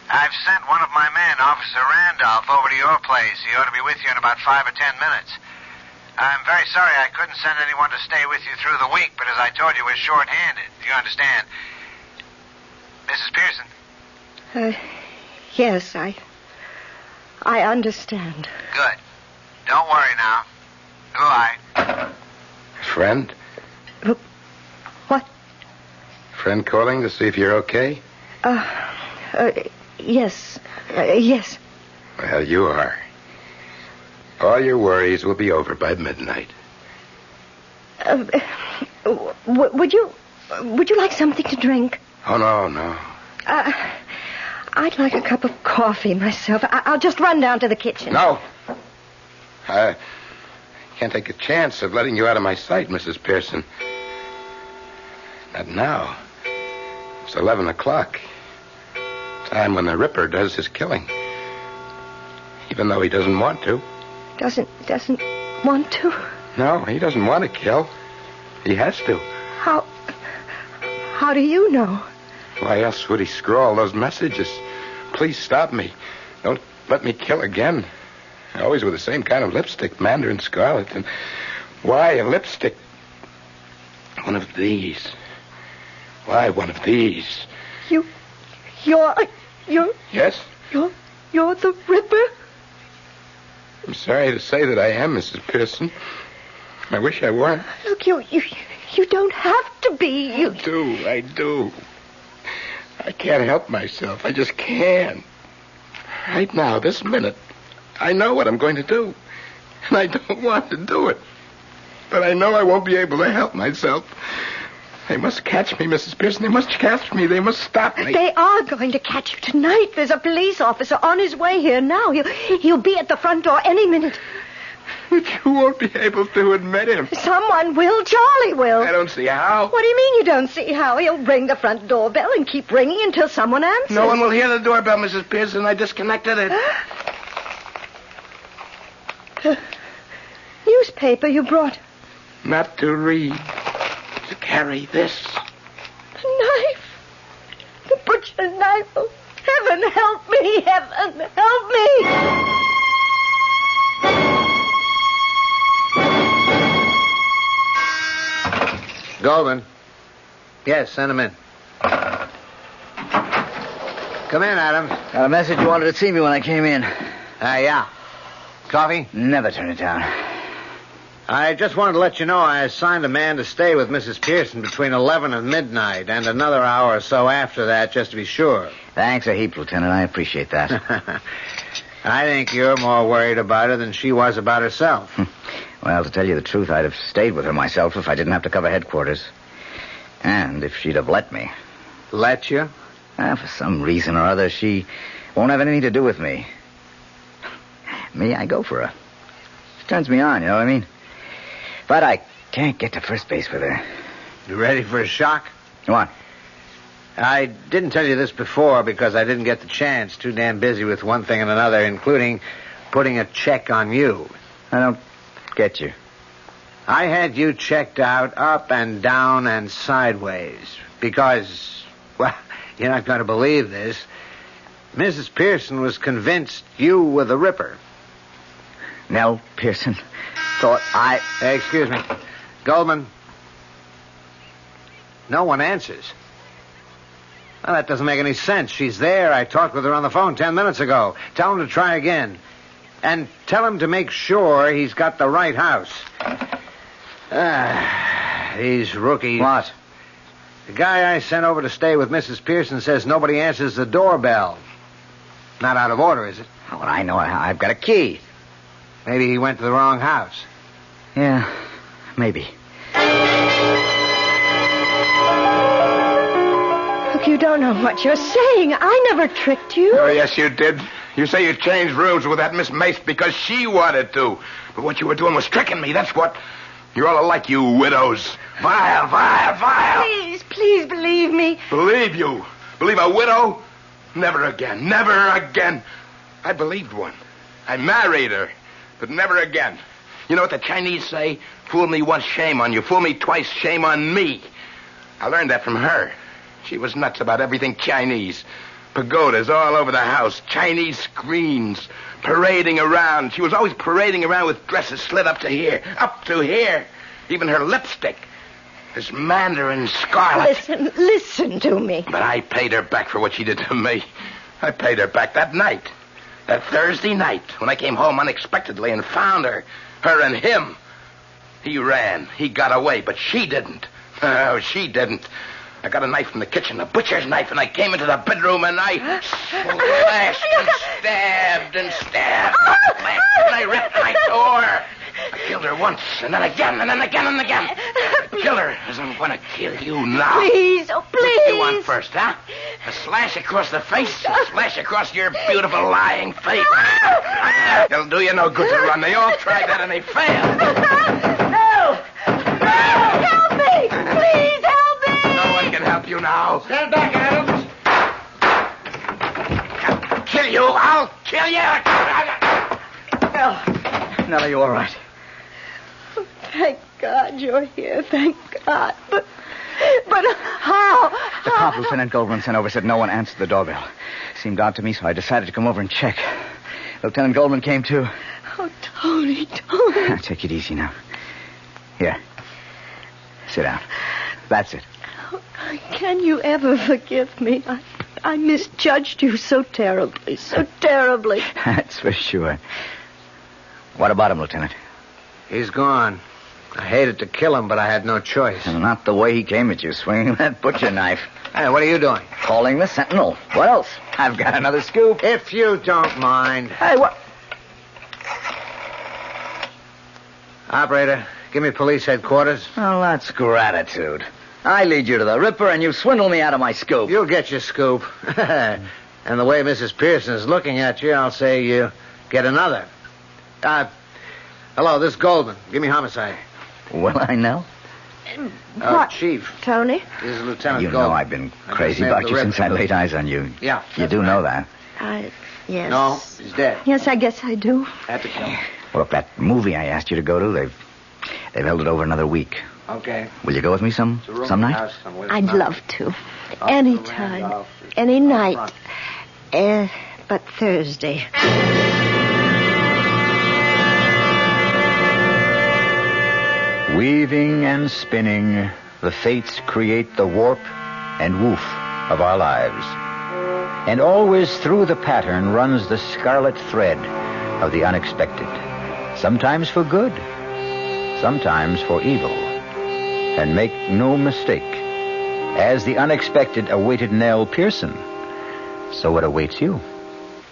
[SPEAKER 16] I've sent one of my men, Officer Randolph, over to your place. He ought to be with you in about 5 or 10 minutes. I'm very sorry I couldn't send anyone to stay with you through the week, but as I told you, we're short-handed. You understand? Mrs. Pearson?
[SPEAKER 5] Yes, I understand.
[SPEAKER 16] Good. Don't worry now. Goodbye.
[SPEAKER 17] Friend?
[SPEAKER 5] What?
[SPEAKER 17] Friend calling to see if you're okay?
[SPEAKER 5] Yes. Yes.
[SPEAKER 17] Well, you are. All your worries will be over by midnight.
[SPEAKER 5] Would you like something to drink?
[SPEAKER 17] Oh, no.
[SPEAKER 5] I'd like a cup of coffee myself. I'll just run down to the kitchen.
[SPEAKER 17] No. I can't take a chance of letting you out of my sight, Mrs. Pearson. Not now. It's 11 o'clock. Time when the Ripper does his killing. Even though he doesn't want to.
[SPEAKER 5] Doesn't want to?
[SPEAKER 17] No, he doesn't want to kill. He has to.
[SPEAKER 5] How do you know?
[SPEAKER 17] Why else would he scrawl those messages? Please stop me. Don't let me kill again. Always with the same kind of lipstick, mandarin scarlet. And why a lipstick? One of these. Why one of these?
[SPEAKER 5] You're...
[SPEAKER 17] Yes?
[SPEAKER 5] You're the Ripper?
[SPEAKER 17] I'm sorry to say that I am, Mrs. Pearson. I wish I were.
[SPEAKER 5] Look, you don't have to be.
[SPEAKER 17] I do. I can't help myself. I just can't. Right now, this minute, I know what I'm going to do. And I don't want to do it. But I know I won't be able to help myself. They must catch me, Mrs. Pearson. They must catch me. They must stop me.
[SPEAKER 5] They are going to catch you tonight. There's a police officer on his way here now. He'll be at the front door any minute.
[SPEAKER 17] But you won't be able to admit him.
[SPEAKER 5] Someone will. Charlie will.
[SPEAKER 17] I don't see how.
[SPEAKER 5] What do you mean you don't see how? He'll ring the front doorbell and keep ringing until someone answers.
[SPEAKER 17] No one will hear the doorbell, Mrs. Pearson. I disconnected it.
[SPEAKER 5] The newspaper you brought.
[SPEAKER 17] Not to read. To carry this.
[SPEAKER 5] The knife. The butcher's knife. Oh, heaven help me. Heaven help me.
[SPEAKER 12] Goldman. Yes, send him in. Come in, Adams.
[SPEAKER 8] Got a message you wanted to see me when I came in.
[SPEAKER 12] Yeah. Coffee?
[SPEAKER 8] Never turn it down.
[SPEAKER 12] I just wanted to let you know I assigned a man to stay with Mrs. Pearson between 11 and midnight, and another hour or so after that, just to be sure.
[SPEAKER 8] Thanks a heap, Lieutenant. I appreciate that.
[SPEAKER 12] I think you're more worried about her than she was about herself.
[SPEAKER 8] Well, to tell you the truth, I'd have stayed with her myself if I didn't have to cover headquarters. And if she'd have let me.
[SPEAKER 12] Let you?
[SPEAKER 8] For some reason or other, she won't have anything to do with me. Me, I go for her. She turns me on, you know what I mean? But I can't get to first base with her.
[SPEAKER 12] You ready for a shock?
[SPEAKER 8] What?
[SPEAKER 12] I didn't tell you this before because I didn't get the chance. Too damn busy with one thing and another, including putting a check on you.
[SPEAKER 8] I don't get you.
[SPEAKER 12] I had you checked out up and down and sideways because, well, you're not going to believe this. Mrs. Pearson was convinced you were the Ripper.
[SPEAKER 8] Nell Pearson thought I...
[SPEAKER 12] Hey, excuse me. Goldman. No one answers. Well, that doesn't make any sense. She's there. I talked with her on the phone 10 minutes ago. Tell him to try again. And tell him to make sure he's got the right house. These rookies.
[SPEAKER 8] What?
[SPEAKER 12] The guy I sent over to stay with Mrs. Pearson says nobody answers the doorbell. Not out of order, is it?
[SPEAKER 8] How would I know? I've got a key.
[SPEAKER 12] Maybe he went to the wrong house.
[SPEAKER 8] Yeah, maybe.
[SPEAKER 5] Look, you don't know what you're saying. I never tricked you.
[SPEAKER 17] Oh, yes, you did. You say you changed rooms with that Miss Mace because she wanted to. But what you were doing was tricking me, that's what. You're all alike, you widows. Vile, vile, vile.
[SPEAKER 5] Please believe me.
[SPEAKER 17] Believe you? Believe a widow? Never again, never again. I believed one. I married her, but never again. You know what the Chinese say? Fool me once, shame on you. Fool me twice, shame on me. I learned that from her. She was nuts about everything Chinese. Pagodas all over the house, Chinese screens, parading around. She was always parading around with dresses slit up to here, up to here. Even her lipstick. This mandarin scarlet.
[SPEAKER 5] Listen to me.
[SPEAKER 17] But I paid her back for what she did to me. I paid her back that night. That Thursday night, when I came home unexpectedly and found her. Her and him. He ran. He got away, but she didn't. Oh, she didn't. I got a knife from the kitchen, a butcher's knife, and I came into the bedroom and I slashed and stabbed and stabbed. And I ripped my door. I killed her once, and then again, and then again, and again. I killed her as I'm going to kill you now.
[SPEAKER 5] Please, oh, please.
[SPEAKER 17] What do you want first, huh? A slash across the face, a slash across your beautiful lying face. It'll do you no good to run. They all tried that and they failed.
[SPEAKER 5] No! Help me! Please help me!
[SPEAKER 17] No one can help you now.
[SPEAKER 12] Stand back, Adams.
[SPEAKER 17] I'll kill you. I'll kill you.
[SPEAKER 8] Nellie, you all right?
[SPEAKER 5] Thank God you're here. Thank God. But how?
[SPEAKER 8] The cop Lieutenant Goldman sent over said no one answered the doorbell. Seemed odd to me, so I decided to come over and check. Lieutenant Goldman came too.
[SPEAKER 5] Oh, Tony.
[SPEAKER 8] Take it easy now. Here. Sit down. That's it.
[SPEAKER 5] Oh, can you ever forgive me? I misjudged you so terribly, so terribly.
[SPEAKER 8] That's for sure. What about him, Lieutenant?
[SPEAKER 12] He's gone. I hated to kill him, but I had no choice.
[SPEAKER 8] And not the way he came at you, swinging that butcher knife.
[SPEAKER 12] Hey, what are you doing?
[SPEAKER 8] Calling the Sentinel. What else? I've got another scoop.
[SPEAKER 12] If you don't mind.
[SPEAKER 8] Hey, what?
[SPEAKER 12] Operator, give me police headquarters.
[SPEAKER 8] Oh, that's gratitude. I lead you to the Ripper, and you swindle me out of my scoop.
[SPEAKER 12] You'll get your scoop. And the way Mrs. Pearson is looking at you, I'll say you get another. Hello, this is Goldman. Give me homicide.
[SPEAKER 8] Well, I know.
[SPEAKER 5] What?
[SPEAKER 12] Chief.
[SPEAKER 5] Tony?
[SPEAKER 12] This is Lieutenant
[SPEAKER 8] You
[SPEAKER 12] Goldman.
[SPEAKER 8] know I've been crazy about you since I laid eyes on you.
[SPEAKER 12] Yeah.
[SPEAKER 8] You do know that.
[SPEAKER 5] Yes.
[SPEAKER 12] No, he's dead.
[SPEAKER 5] Yes, I guess I do.
[SPEAKER 12] Had to kill him.
[SPEAKER 8] Well, look, that movie I asked you to go to, they've held it over another week.
[SPEAKER 12] Okay.
[SPEAKER 8] Will you go with me some night?
[SPEAKER 5] I'd love to. Anytime. Any night. But Thursday.
[SPEAKER 1] Weaving and spinning, the fates create the warp and woof of our lives. And always through the pattern runs the scarlet thread of the unexpected. Sometimes for good, sometimes for evil. And make no mistake, as the unexpected awaited Nell Pearson, so it awaits you.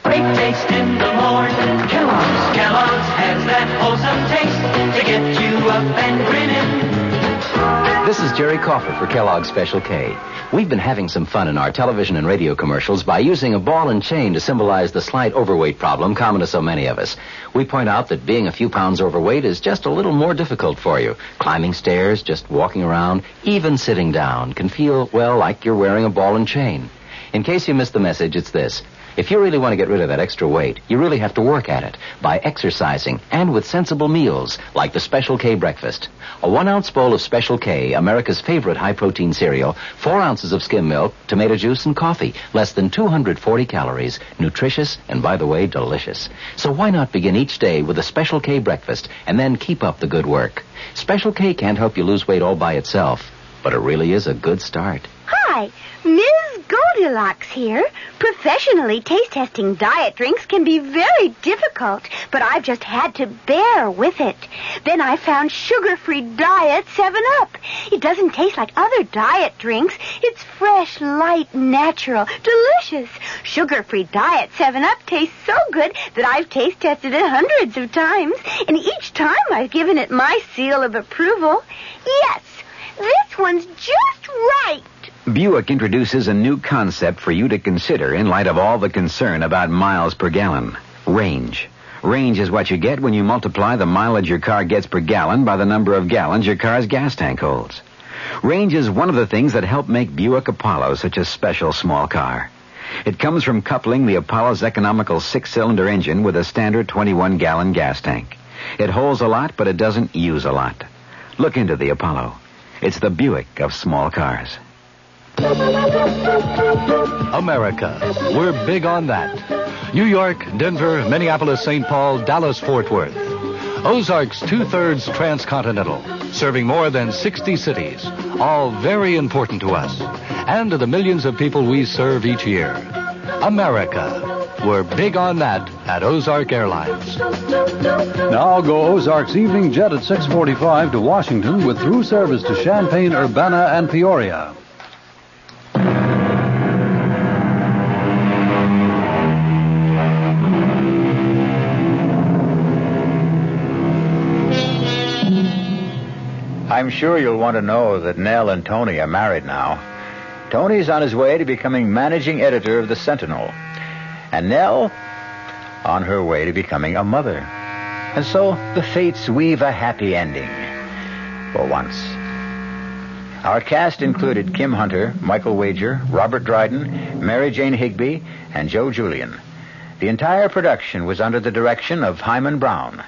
[SPEAKER 10] Great taste in the morning. Kellogg's has that wholesome taste to get you up and grinning.
[SPEAKER 2] This is Jerry Crawford for Kellogg's Special K. We've been having some fun in our television and radio commercials by using a ball and chain to symbolize the slight overweight problem common to so many of us. We point out that being a few pounds overweight is just a little more difficult for you. Climbing stairs, just walking around, even sitting down can feel, well, like you're wearing a ball and chain. In case you missed the message, it's this. If you really want to get rid of that extra weight, you really have to work at it by exercising and with sensible meals like the Special K breakfast. A 1-ounce bowl of Special K, America's favorite high-protein cereal, 4 ounces of skim milk, tomato juice, and coffee. Less than 240 calories. Nutritious and, by the way, delicious. So why not begin each day with a Special K breakfast and then keep up the good work? Special K can't help you lose weight all by itself, but it really is a good start.
[SPEAKER 3] Hi, Ms. Goldilocks here. Professionally taste-testing diet drinks can be very difficult, but I've just had to bear with it. Then I found sugar-free Diet 7-Up. It doesn't taste like other diet drinks. It's fresh, light, natural, delicious. Sugar-free Diet 7-Up tastes so good that I've taste-tested it hundreds of times, and each time I've given it my seal of approval. Yes, this one's just right.
[SPEAKER 2] Buick introduces a new concept for you to consider in light of all the concern about miles per gallon. Range. Range is what you get when you multiply the mileage your car gets per gallon by the number of gallons your car's gas tank holds. Range is one of the things that help make Buick Apollo such a special small car. It comes from coupling the Apollo's economical 6-cylinder engine with a standard 21-gallon gas tank. It holds a lot, but it doesn't use a lot. Look into the Apollo. It's the Buick of small cars.
[SPEAKER 4] America. We're big on that. New York, Denver, Minneapolis, St. Paul, Dallas, Fort Worth. Ozarks 2/3 transcontinental, serving more than 60 cities, all very important to us, and to the millions of people we serve each year. America. We're big on that at Ozark Airlines. Now go Ozark's evening jet at 6:45 to Washington with through service to Champaign, Urbana, and Peoria.
[SPEAKER 1] I'm sure you'll want to know that Nell and Tony are married now. Tony's on his way to becoming managing editor of the Sentinel. And Nell on her way to becoming a mother. And so the fates weave a happy ending. For once. Our cast included Kim Hunter, Michael Wager, Robert Dryden, Mary Jane Higby, and Joe Julian. The entire production was under the direction of Himan Brown.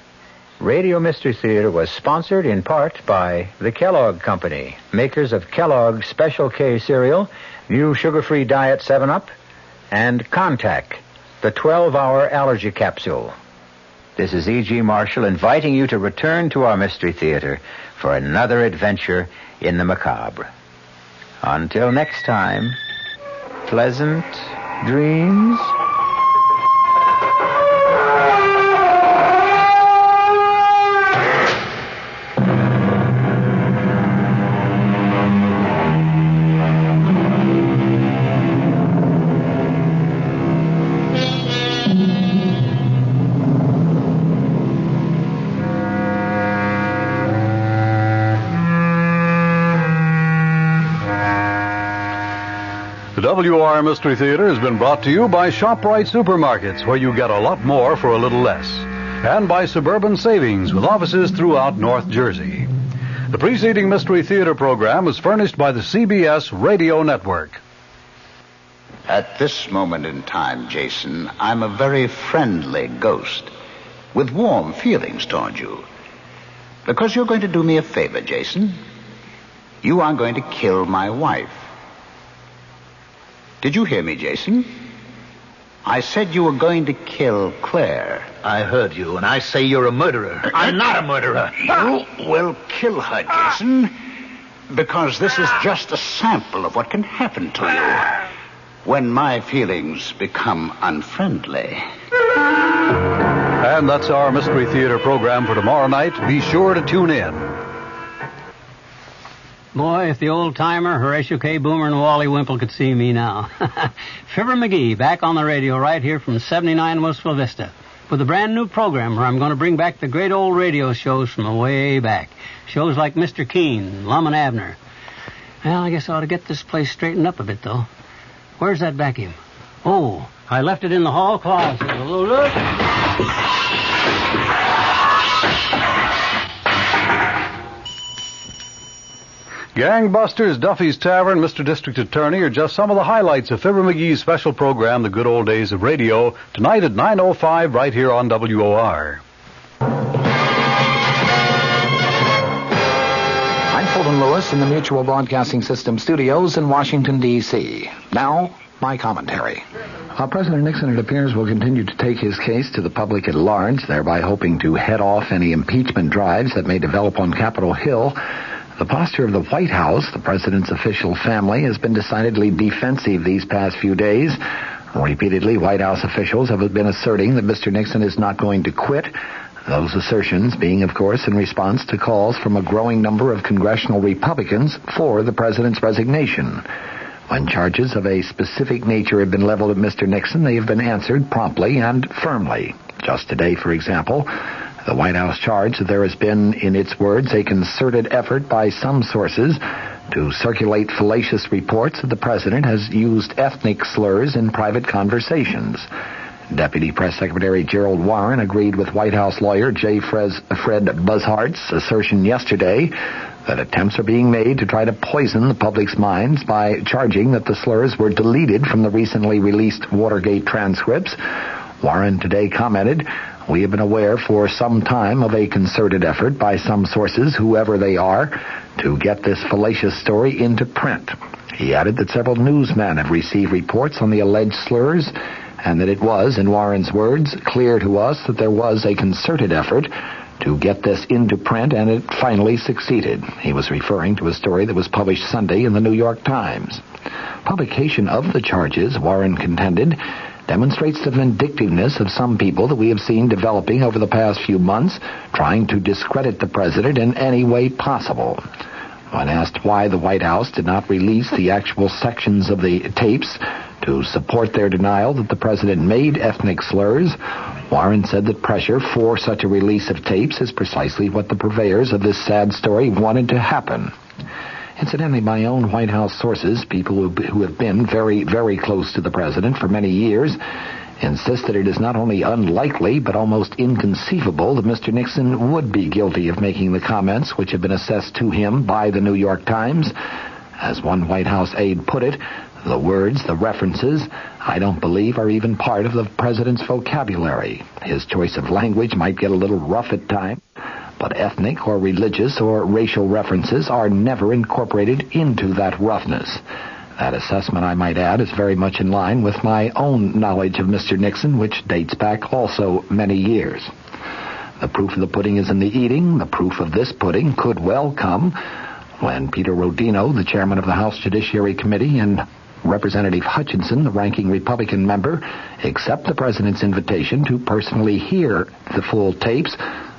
[SPEAKER 1] Radio Mystery Theater was sponsored in part by the Kellogg Company, makers of Kellogg's Special K cereal, new sugar-free diet 7-Up, and Contact, the 12-hour allergy capsule. This is E.G. Marshall inviting you to return to our Mystery Theater for another adventure in the macabre. Until next time, pleasant dreams.
[SPEAKER 4] WR Mystery Theater has been brought to you by ShopRite Supermarkets, where you get a lot more for a little less, and by Suburban Savings, with offices throughout North Jersey. The preceding Mystery Theater program is furnished by the CBS Radio Network.
[SPEAKER 13] At this moment in time, Jason, I'm a very friendly ghost with warm feelings toward you. Because you're going to do me a favor, Jason. You are going to kill my wife. Did you hear me, Jason? I said you were going to kill Claire.
[SPEAKER 8] I heard you, and I say you're a murderer. I'm not a murderer.
[SPEAKER 13] You will kill her, Jason, because this is just a sample of what can happen to you when my feelings become unfriendly.
[SPEAKER 4] And that's our Mystery Theater program for tomorrow night. Be sure to tune in.
[SPEAKER 11] Boy, if the old-timer, Horatio K. Boomer, and Wally Wimple could see me now. Fibber McGee, back on the radio right here from 79 Wistful Vista, with a brand-new program where I'm going to bring back the great old radio shows from way back. Shows like Mr. Keene, Lum and Abner. Well, I guess I ought to get this place straightened up a bit, though. Where's that vacuum? Oh, I left it in the hall closet. Look.
[SPEAKER 4] Gangbusters, Duffy's Tavern, Mr. District Attorney are just some of the highlights of Fibber McGee's special program, The Good Old Days of Radio, tonight at 9:05 right here on WOR.
[SPEAKER 14] I'm Fulton Lewis in the Mutual Broadcasting System studios in Washington, D.C. Now, my commentary. President Nixon, it appears, will continue to take his case to the public at large, thereby hoping to head off any impeachment drives that may develop on Capitol Hill. The posture of the White House, the president's official family, has been decidedly defensive these past few days. Repeatedly, White House officials have been asserting that Mr. Nixon is not going to quit. Those assertions being, of course, in response to calls from a growing number of congressional Republicans for the president's resignation. When charges of a specific nature have been leveled at Mr. Nixon, they have been answered promptly and firmly. Just today, for example, the White House charged that there has been, in its words, a concerted effort by some sources to circulate fallacious reports that the president has used ethnic slurs in private conversations. Deputy Press Secretary Gerald Warren agreed with White House lawyer J. Fred Bushart's assertion yesterday that attempts are being made to try to poison the public's minds by charging that the slurs were deleted from the recently released Watergate transcripts. Warren today commented,
[SPEAKER 13] We have been aware for some time of a concerted effort by some sources, whoever they are, to get this fallacious story into print. He added that several newsmen have received reports on the alleged slurs, and that it was, in Warren's words, clear to us that there was a concerted effort to get this into print, and it finally succeeded. He was referring to a story that was published Sunday in the New York Times. Publication of the charges, Warren contended, demonstrates the vindictiveness of some people that we have seen developing over the past few months, trying to discredit the president in any way possible. When asked why the White House did not release the actual sections of the tapes to support their denial that the president made ethnic slurs, Warren said that pressure for such a release of tapes is precisely what the purveyors of this sad story wanted to happen. Incidentally, my own White House sources, people who have been very, very close to the president for many years, insist that it is not only unlikely but almost inconceivable that Mr. Nixon would be guilty of making the comments which have been assessed to him by the New York Times. As one White House aide put it, the words, the references, I don't believe are even part of the president's vocabulary. His choice of language might get a little rough at times, but ethnic or religious or racial references are never incorporated into that roughness. That assessment, I might add, is very much in line with my own knowledge of Mr. Nixon, which dates back also many years. The proof of the pudding is in the eating. The proof of this pudding could well come when Peter Rodino, the chairman of the House Judiciary Committee, and Representative Hutchinson, the ranking Republican member, accept the president's invitation to personally hear the full tapes,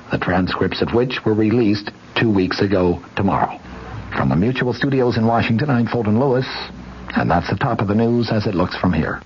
[SPEAKER 13] the transcripts of which were released 2 weeks ago tomorrow. From the Mutual Studios in Washington, I'm Fulton Lewis, and that's the top of the news as it looks from here.